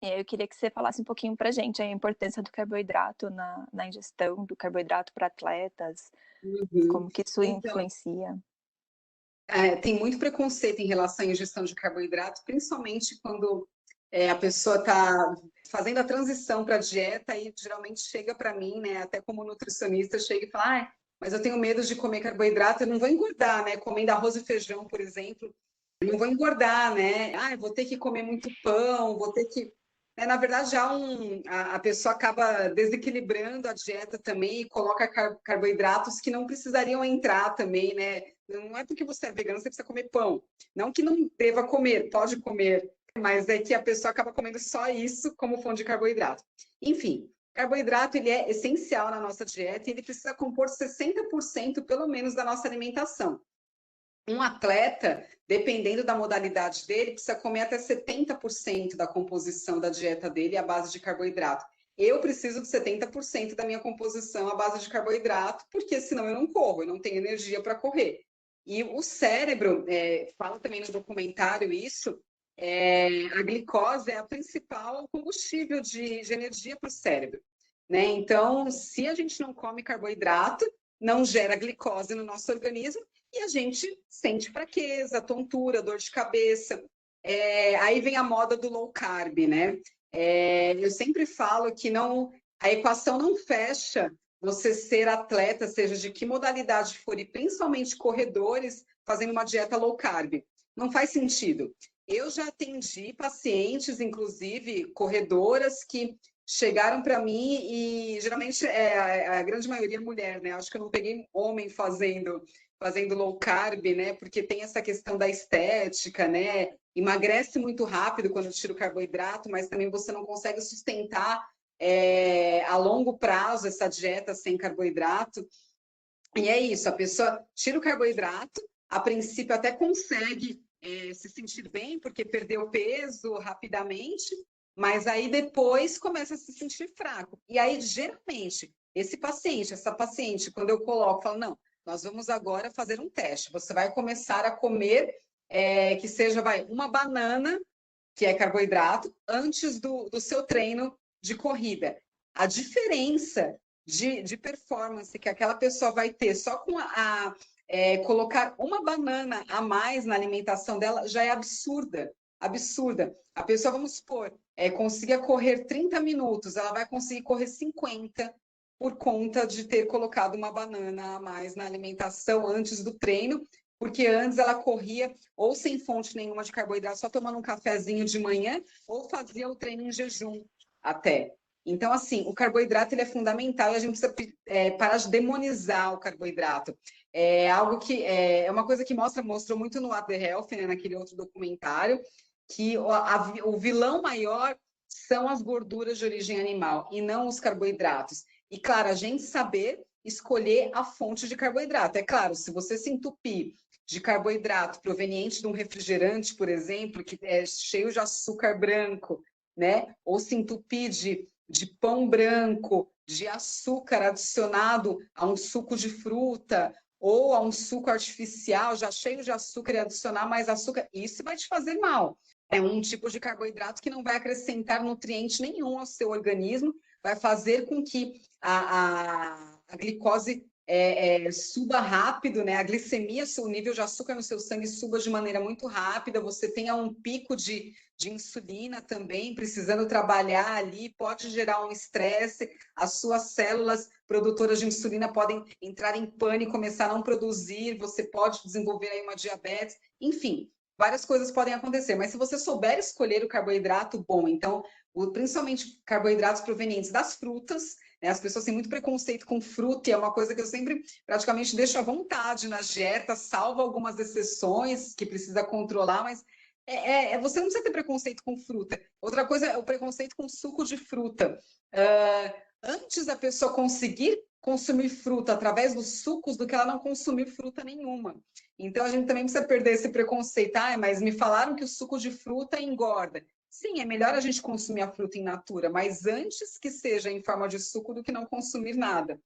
Speaker 4: Eu queria que você falasse um pouquinho pra gente a importância do carboidrato na ingestão do carboidrato para atletas, como que isso influencia.
Speaker 2: Tem muito preconceito em relação à ingestão de carboidrato, principalmente quando a pessoa está fazendo a transição para a dieta e geralmente chega para mim, né, até como nutricionista, chega e fala, mas eu tenho medo de comer carboidrato, eu não vou engordar, né, comendo arroz e feijão, por exemplo, eu não vou engordar, né, vou ter que comer muito pão, vou ter que... Na verdade, a pessoa acaba desequilibrando a dieta também e coloca carboidratos que não precisariam entrar também, né? Não é porque você é vegano, você precisa comer pão. Não que não deva comer, pode comer, mas é que a pessoa acaba comendo só isso como fonte de carboidrato. Enfim, carboidrato ele é essencial na nossa dieta e ele precisa compor 60% pelo menos da nossa alimentação. Um atleta, dependendo da modalidade dele, precisa comer até 70% da composição da dieta dele à base de carboidrato. Eu preciso de 70% da minha composição à base de carboidrato, porque senão eu não corro, eu não tenho energia para correr. E o cérebro, fala também no documentário isso, a glicose é a principal combustível de energia para o cérebro. Né? Então, se a gente não come carboidrato, não gera glicose no nosso organismo, e a gente sente fraqueza, tontura, dor de cabeça. Aí vem a moda do low carb, né? Eu sempre falo que a equação não fecha você ser atleta, seja de que modalidade for, e principalmente corredores, fazendo uma dieta low carb. Não faz sentido. Eu já atendi pacientes, inclusive corredoras, que chegaram para mim e geralmente a grande maioria é mulher, né? Acho que eu não peguei homem fazendo low carb, né? Porque tem essa questão da estética, né? Emagrece muito rápido quando tira o carboidrato, mas também você não consegue sustentar a longo prazo essa dieta sem carboidrato. E é isso, a pessoa tira o carboidrato, a princípio até consegue se sentir bem, porque perdeu peso rapidamente, mas aí depois começa a se sentir fraco. E aí, geralmente, essa paciente, quando eu coloco, falo, não, nós vamos agora fazer um teste. Você vai começar a comer, que seja, uma banana, que é carboidrato, antes do seu treino de corrida. A diferença de performance que aquela pessoa vai ter só com colocar uma banana a mais na alimentação dela já é absurda. Absurda. A pessoa, vamos supor, consiga correr 30 minutos, ela vai conseguir correr 50 por conta de ter colocado uma banana a mais na alimentação antes do treino, porque antes ela corria ou sem fonte nenhuma de carboidrato, só tomando um cafezinho de manhã, ou fazia o treino em jejum até. Então, assim, o carboidrato ele é fundamental e a gente precisa parar de demonizar o carboidrato. É algo que é uma coisa que mostrou muito no What the Health, né, naquele outro documentário, que o vilão maior são as gorduras de origem animal e não os carboidratos. E, claro, a gente saber escolher a fonte de carboidrato. É claro, se você se entupir de carboidrato proveniente de um refrigerante, por exemplo, que é cheio de açúcar branco, né? Ou se entupir de pão branco, de açúcar adicionado a um suco de fruta, ou a um suco artificial já cheio de açúcar e adicionar mais açúcar, isso vai te fazer mal. É um tipo de carboidrato que não vai acrescentar nutriente nenhum ao seu organismo, vai fazer com que a glicose suba rápido, né? A glicemia, o nível de açúcar no seu sangue suba de maneira muito rápida, você tenha um pico de insulina também, precisando trabalhar ali, pode gerar um estresse, as suas células produtoras de insulina podem entrar em pânico, começar a não produzir, você pode desenvolver aí uma diabetes, enfim, várias coisas podem acontecer, mas se você souber escolher o carboidrato bom, então, principalmente carboidratos provenientes das frutas, né? As pessoas têm muito preconceito com fruta, e é uma coisa que eu sempre praticamente deixo à vontade nas dietas, salvo algumas exceções que precisa controlar, mas você não precisa ter preconceito com fruta. Outra coisa é o preconceito com suco de fruta. Antes da pessoa conseguir consumir fruta através dos sucos do que ela não consumir fruta nenhuma. Então, a gente também precisa perder esse preconceito. Mas me falaram que o suco de fruta engorda. Sim, é melhor a gente consumir a fruta in natura, mas antes que seja em forma de suco do que não consumir nada.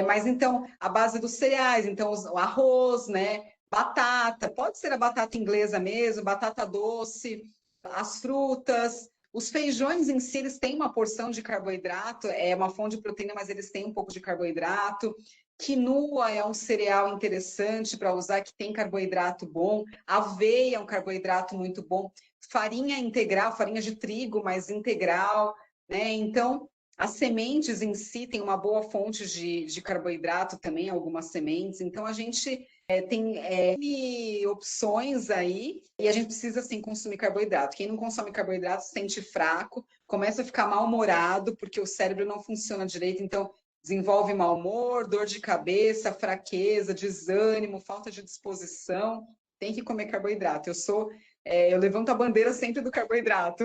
Speaker 2: Mas então, a base dos cereais, então o arroz, né? Batata, pode ser a batata inglesa mesmo, batata doce, as frutas, os feijões em si, eles têm uma porção de carboidrato, é uma fonte de proteína, mas eles têm um pouco de carboidrato. Quinoa é um cereal interessante para usar, que tem carboidrato bom. Aveia é um carboidrato muito bom. Farinha integral, farinha de trigo, mas integral, né? Então, as sementes em si têm uma boa fonte de carboidrato também, algumas sementes. Então, a gente tem opções aí e a gente precisa, sim, consumir carboidrato. Quem não consome carboidrato se sente fraco, começa a ficar mal-humorado, porque o cérebro não funciona direito, então desenvolve mau humor, dor de cabeça, fraqueza, desânimo, falta de disposição. Tem que comer carboidrato. Eu levanto a bandeira sempre do carboidrato.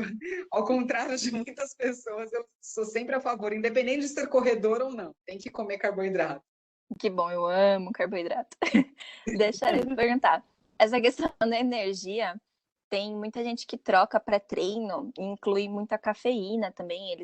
Speaker 2: Ao contrário de muitas pessoas, eu sou sempre a favor, independente de ser corredor ou não, tem que comer carboidrato.
Speaker 4: Que bom, eu amo carboidrato. Deixa eu perguntar. Essa questão da energia, tem muita gente que troca pré-treino e inclui muita cafeína também.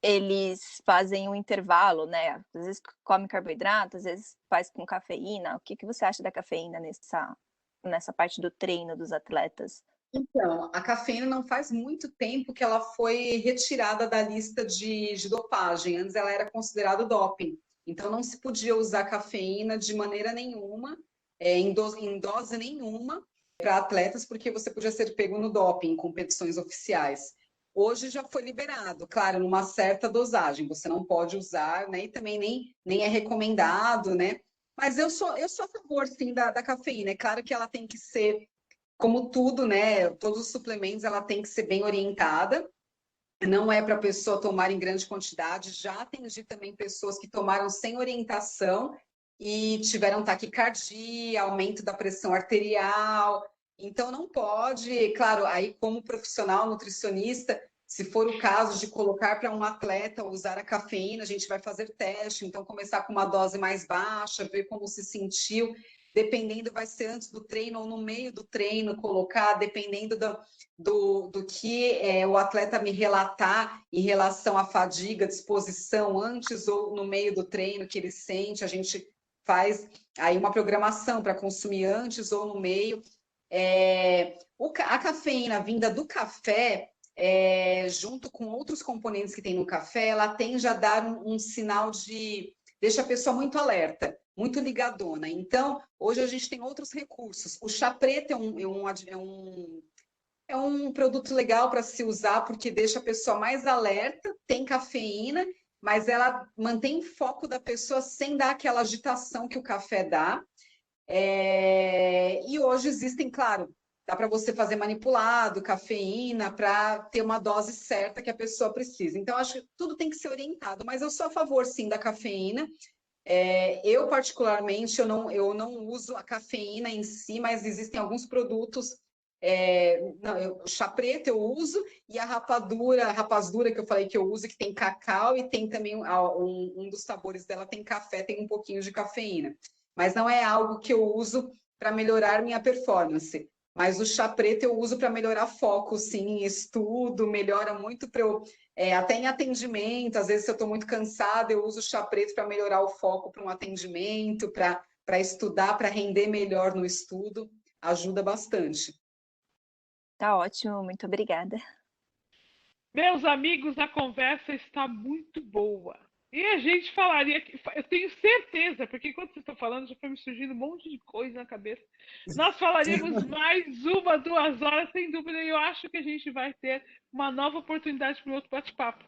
Speaker 4: Eles fazem um intervalo, né? Às vezes come carboidrato, às vezes faz com cafeína. O que você acha da cafeína nessa parte do treino dos atletas?
Speaker 2: Então, a cafeína não faz muito tempo que ela foi retirada da lista de dopagem. Antes ela era considerada doping. Então, não se podia usar cafeína de maneira nenhuma, em dose nenhuma, para atletas, porque você podia ser pego no doping em competições oficiais. Hoje já foi liberado, claro, numa certa dosagem. Você não pode usar, né? E também nem é recomendado, né? Mas eu sou a favor, sim, da cafeína. É claro que ela tem que ser, como tudo, né? Todos os suplementos, ela tem que ser bem orientada. Não é para a pessoa tomar em grande quantidade. Já atendi também pessoas que tomaram sem orientação e tiveram taquicardia, aumento da pressão arterial. Então, não pode, claro, aí como profissional nutricionista, Se for o caso de colocar para um atleta usar a cafeína, a gente vai fazer teste, então começar com uma dose mais baixa, ver como se sentiu, dependendo, vai ser antes do treino ou no meio do treino, colocar, dependendo do que o atleta me relatar em relação à fadiga, disposição, antes ou no meio do treino que ele sente, a gente faz aí uma programação para consumir antes ou no meio. A cafeína vinda do café, junto com outros componentes que tem no café, ela tende a dar um sinal deixa a pessoa muito alerta, muito ligadona. Então, hoje a gente tem outros recursos. O chá preto é um produto legal para se usar, porque deixa a pessoa mais alerta, tem cafeína, mas ela mantém o foco da pessoa sem dar aquela agitação que o café dá. E hoje existem, claro, dá para você fazer manipulado, cafeína, para ter uma dose certa que a pessoa precisa. Então, acho que tudo tem que ser orientado, mas eu sou a favor, sim, da cafeína. Eu, particularmente, eu não uso a cafeína em si, mas existem alguns produtos. O chá preto eu uso, e a rapadura que eu falei que eu uso, que tem cacau, e tem também um dos sabores dela tem café, tem um pouquinho de cafeína. Mas não é algo que eu uso para melhorar minha performance. Mas o chá preto eu uso para melhorar foco, sim, em estudo, melhora muito para eu... até em atendimento, às vezes se eu estou muito cansada, eu uso o chá preto para melhorar o foco para um atendimento, para estudar, para render melhor no estudo, ajuda bastante.
Speaker 4: Tá ótimo, muito obrigada.
Speaker 1: Meus amigos, a conversa está muito boa. E a gente falaria que, eu tenho certeza, porque enquanto vocês estão falando, já foi me surgindo um monte de coisa na cabeça. Nós falaríamos mais 1, 2 horas, sem dúvida, e eu acho que a gente vai ter uma nova oportunidade para outro bate-papo.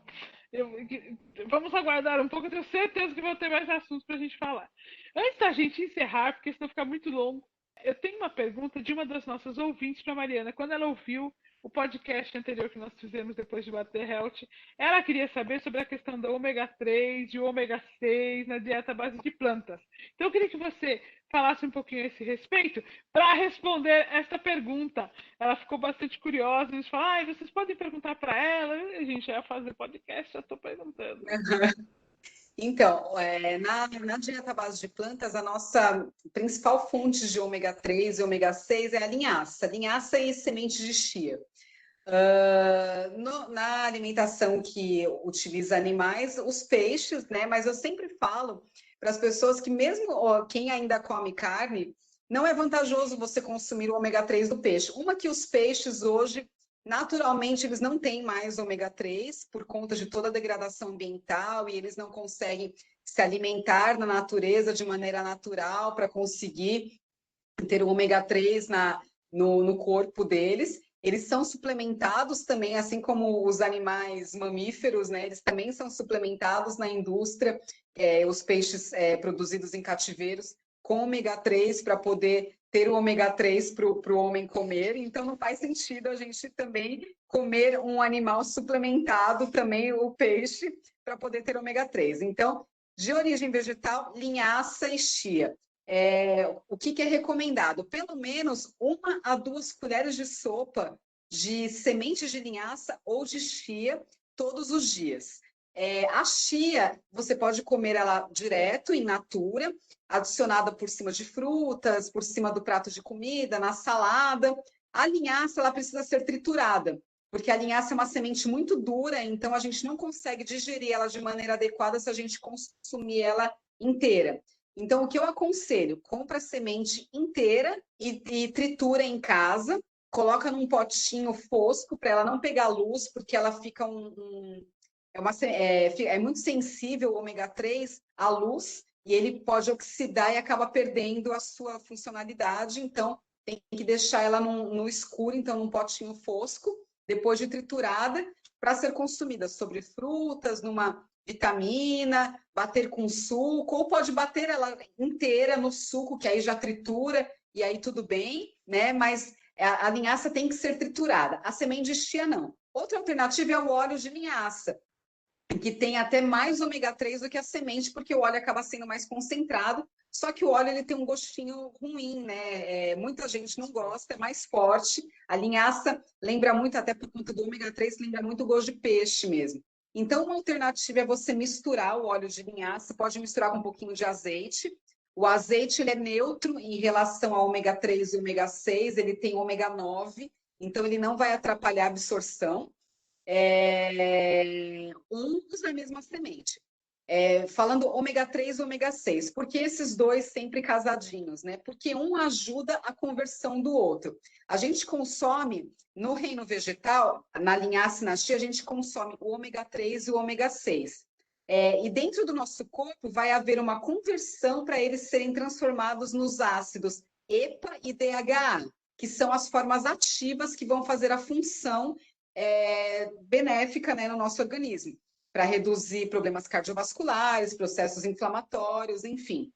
Speaker 1: Vamos aguardar um pouco, eu tenho certeza que vou ter mais assuntos para a gente falar. Antes da gente encerrar, porque senão fica muito longo, eu tenho uma pergunta de uma das nossas ouvintes para a Mariana. Quando ela ouviu o podcast anterior que nós fizemos depois de Bater Health, ela queria saber sobre a questão do ômega 3 e o ômega 6 na dieta à base de plantas. Então, eu queria que você falasse um pouquinho a esse respeito para responder essa pergunta. Ela ficou bastante curiosa, a gente falou, vocês podem perguntar para ela, a gente ia fazer podcast, já estou perguntando.
Speaker 2: Então, na dieta à base de plantas, a nossa principal fonte de ômega 3 e ômega 6 é a linhaça e semente de chia. Na alimentação que utiliza animais, os peixes, né? Mas eu sempre falo para as pessoas que mesmo quem ainda come carne, não é vantajoso você consumir o ômega 3 do peixe. Que os peixes hoje, naturalmente, eles não têm mais ômega 3 por conta de toda a degradação ambiental e eles não conseguem se alimentar na natureza de maneira natural para conseguir ter o ômega 3 no corpo deles. Eles são suplementados também, assim como os animais mamíferos, né? Eles também são suplementados na indústria, os peixes produzidos em cativeiros, com ômega 3 para poder ter o ômega 3 para o homem comer. Então, não faz sentido a gente também comer um animal suplementado, também o peixe, para poder ter ômega 3. Então, de origem vegetal, linhaça e chia. O que é recomendado? Pelo menos 1 a 2 colheres de sopa de sementes de linhaça ou de chia todos os dias. A chia, você pode comer ela direto, in natura, adicionada por cima de frutas, por cima do prato de comida, na salada. A linhaça, ela precisa ser triturada, porque a linhaça é uma semente muito dura, então a gente não consegue digerir ela de maneira adequada se a gente consumir ela inteira. Então, o que eu aconselho? Compra a semente inteira e tritura em casa, coloca num potinho fosco para ela não pegar luz, porque ela fica é muito sensível o ômega 3 à luz, e ele pode oxidar e acaba perdendo a sua funcionalidade. Então, tem que deixar ela no escuro, então num potinho fosco, depois de triturada, para ser consumida sobre frutas, numa vitamina, bater com suco, ou pode bater ela inteira no suco, que aí já tritura, e aí tudo bem, né? Mas a linhaça tem que ser triturada. A semente de chia, não. Outra alternativa é o óleo de linhaça. que tem até mais ômega 3 do que a semente, porque o óleo acaba sendo mais concentrado, só que o óleo ele tem um gostinho ruim, né? Muita gente não gosta, é mais forte. A linhaça lembra muito, até por conta do ômega 3, lembra muito o gosto de peixe mesmo. Então, uma alternativa é você misturar o óleo de linhaça, pode misturar com um pouquinho de azeite. O azeite ele é neutro em relação ao ômega 3 e ômega 6, ele tem ômega 9, então ele não vai atrapalhar a absorção. Usa da mesma semente. Falando ômega 3 e ômega 6, porque esses dois sempre casadinhos, né? Porque um ajuda a conversão do outro. A gente consome, no reino vegetal, na linhaça e na chia, a gente consome o ômega 3 e o ômega 6. E dentro do nosso corpo vai haver uma conversão para eles serem transformados nos ácidos EPA e DHA, que são as formas ativas que vão fazer a função benéfica, né, no nosso organismo, para reduzir problemas cardiovasculares, processos inflamatórios, enfim.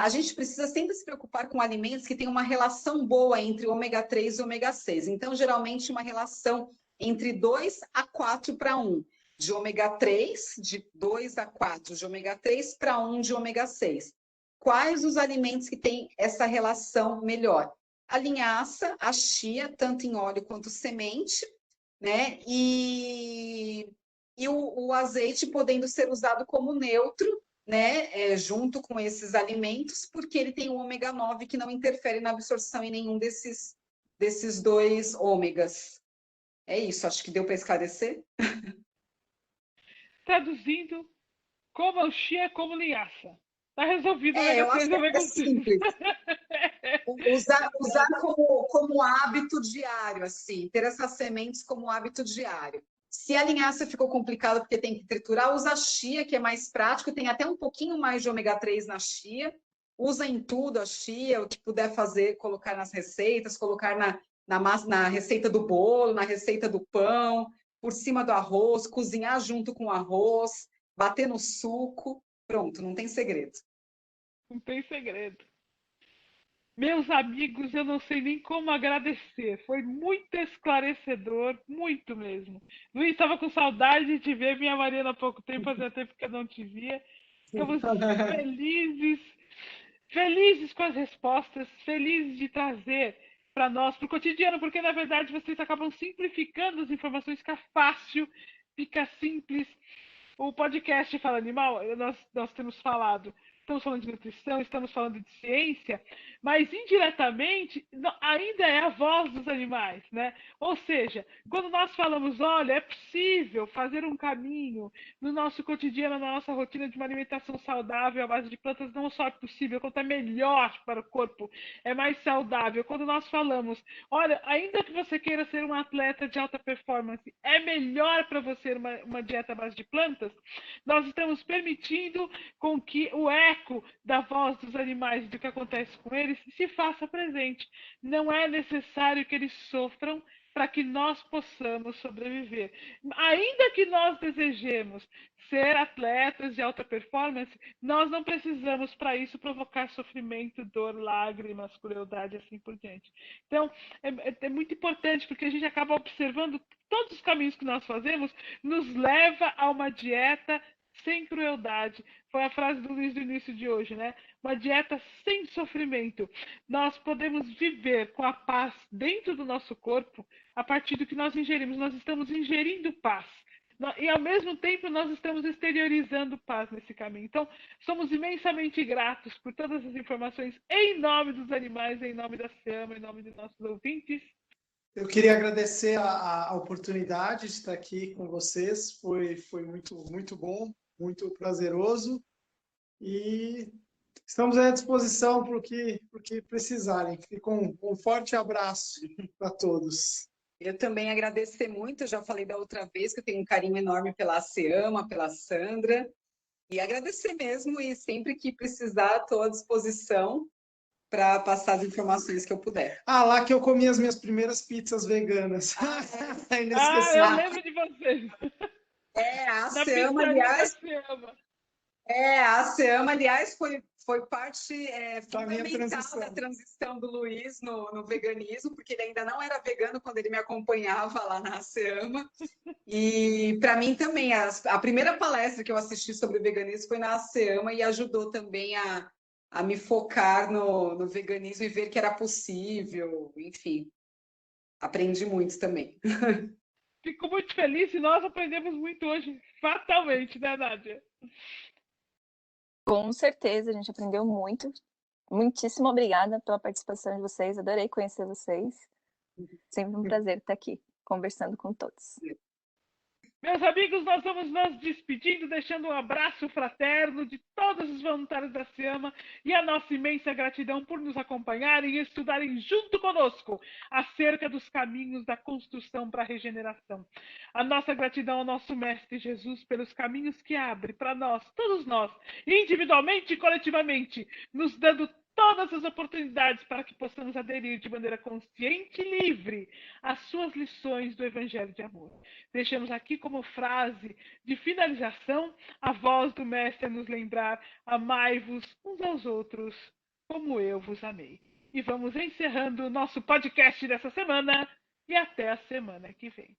Speaker 2: A gente precisa sempre se preocupar com alimentos que têm uma relação boa entre o ômega 3 e o ômega 6. Então, geralmente, uma relação entre 2 a 4 para 1. De ômega 3, de 2 a 4 de ômega 3 para 1 de ômega 6. Quais os alimentos que têm essa relação melhor? A linhaça, a chia, tanto em óleo quanto semente, né? E o azeite podendo ser usado como neutro, né? Junto com esses alimentos, porque ele tem o ômega 9 que não interfere na absorção em nenhum desses dois ômegas. É isso, acho que deu para esclarecer.
Speaker 1: Traduzindo, como chia, como linhaça. Tá resolvido.
Speaker 2: Eu acho que é simples. Usar como hábito diário, assim, ter essas sementes como hábito diário. Se a linhaça ficou complicada porque tem que triturar, usa a chia, que é mais prático, tem até um pouquinho mais de ômega 3 na chia. Usa em tudo a chia, o que puder fazer, colocar nas receitas, colocar na receita do bolo, na receita do pão, por cima do arroz, cozinhar junto com o arroz, bater no suco. Pronto, não tem segredo.
Speaker 1: Não tem segredo. Meus amigos, eu não sei nem como agradecer. Foi muito esclarecedor, muito mesmo. Luiz, estava com saudade de ver minha Mariana há pouco tempo, fazia tempo que eu não te via. Estamos felizes com as respostas, felizes de trazer para nós, para o cotidiano, porque na verdade vocês acabam simplificando as informações, fica fácil, fica simples. O podcast Fala Animal, nós temos falado, estamos falando de nutrição, estamos falando de ciência, mas indiretamente ainda é a voz dos animais, né? Ou seja, quando nós falamos, olha, é possível fazer um caminho no nosso cotidiano, na nossa rotina de uma alimentação saudável à base de plantas, não só é possível, quanto é melhor para o corpo, é mais saudável. Quando nós falamos, olha, ainda que você queira ser um atleta de alta performance, é melhor para você uma dieta à base de plantas, nós estamos permitindo com que o eco da voz dos animais e do que acontece com eles se faça presente. Não é necessário que eles sofram para que nós possamos sobreviver. Ainda que nós desejemos ser atletas de alta performance, nós não precisamos para isso provocar sofrimento, dor, lágrimas, crueldade, assim por diante. Então, é muito importante, porque a gente acaba observando todos os caminhos que nós fazemos nos leva a uma dieta sem crueldade. Foi a frase do Luiz do início de hoje, né? Uma dieta sem sofrimento. Nós podemos viver com a paz dentro do nosso corpo a partir do que nós ingerimos. Nós estamos ingerindo paz. E, ao mesmo tempo, nós estamos exteriorizando paz nesse caminho. Então, somos imensamente gratos por todas as informações em nome dos animais, em nome da SEAMA, em nome de nossos ouvintes.
Speaker 3: Eu queria agradecer a oportunidade de estar aqui com vocês. Foi muito, muito bom, muito prazeroso. E estamos à disposição para o que precisarem. Fico um forte abraço para todos.
Speaker 2: Eu também agradecer muito, eu já falei da outra vez que eu tenho um carinho enorme pela SEAMA, pela Sandra, e agradecer mesmo, e sempre que precisar, estou à disposição para passar as informações que eu puder.
Speaker 3: Lá que eu comi as minhas primeiras pizzas veganas.
Speaker 1: Eu lembro de vocês.
Speaker 2: A SEAMA, aliás... A SEAMA, aliás, foi parte
Speaker 3: Da minha
Speaker 2: fundamental
Speaker 3: transição.
Speaker 2: da transição do Luiz no veganismo, porque ele ainda não era vegano quando ele me acompanhava lá na ASEAMA. E para mim também, a primeira palestra que eu assisti sobre veganismo foi na ASEAMA e ajudou também a me focar no veganismo e ver que era possível, enfim. Aprendi muito também.
Speaker 1: Fico muito feliz e nós aprendemos muito hoje, fatalmente, né, Nádia?
Speaker 4: Com certeza, a gente aprendeu muito. Muitíssimo obrigada pela participação de vocês, adorei conhecer vocês. Sempre um prazer estar aqui, conversando com todos.
Speaker 1: Meus amigos, nós vamos nos despedindo, deixando um abraço fraterno de todos os voluntários da SEAMA e a nossa imensa gratidão por nos acompanharem e estudarem junto conosco acerca dos caminhos da construção para a regeneração. A nossa gratidão ao nosso Mestre Jesus pelos caminhos que abre para nós, todos nós, individualmente e coletivamente, nos dando todas as oportunidades para que possamos aderir de maneira consciente e livre às suas lições do Evangelho de Amor. Deixamos aqui como frase de finalização a voz do Mestre a nos lembrar: amai-vos uns aos outros como eu vos amei. E vamos encerrando o nosso podcast dessa semana e até a semana que vem.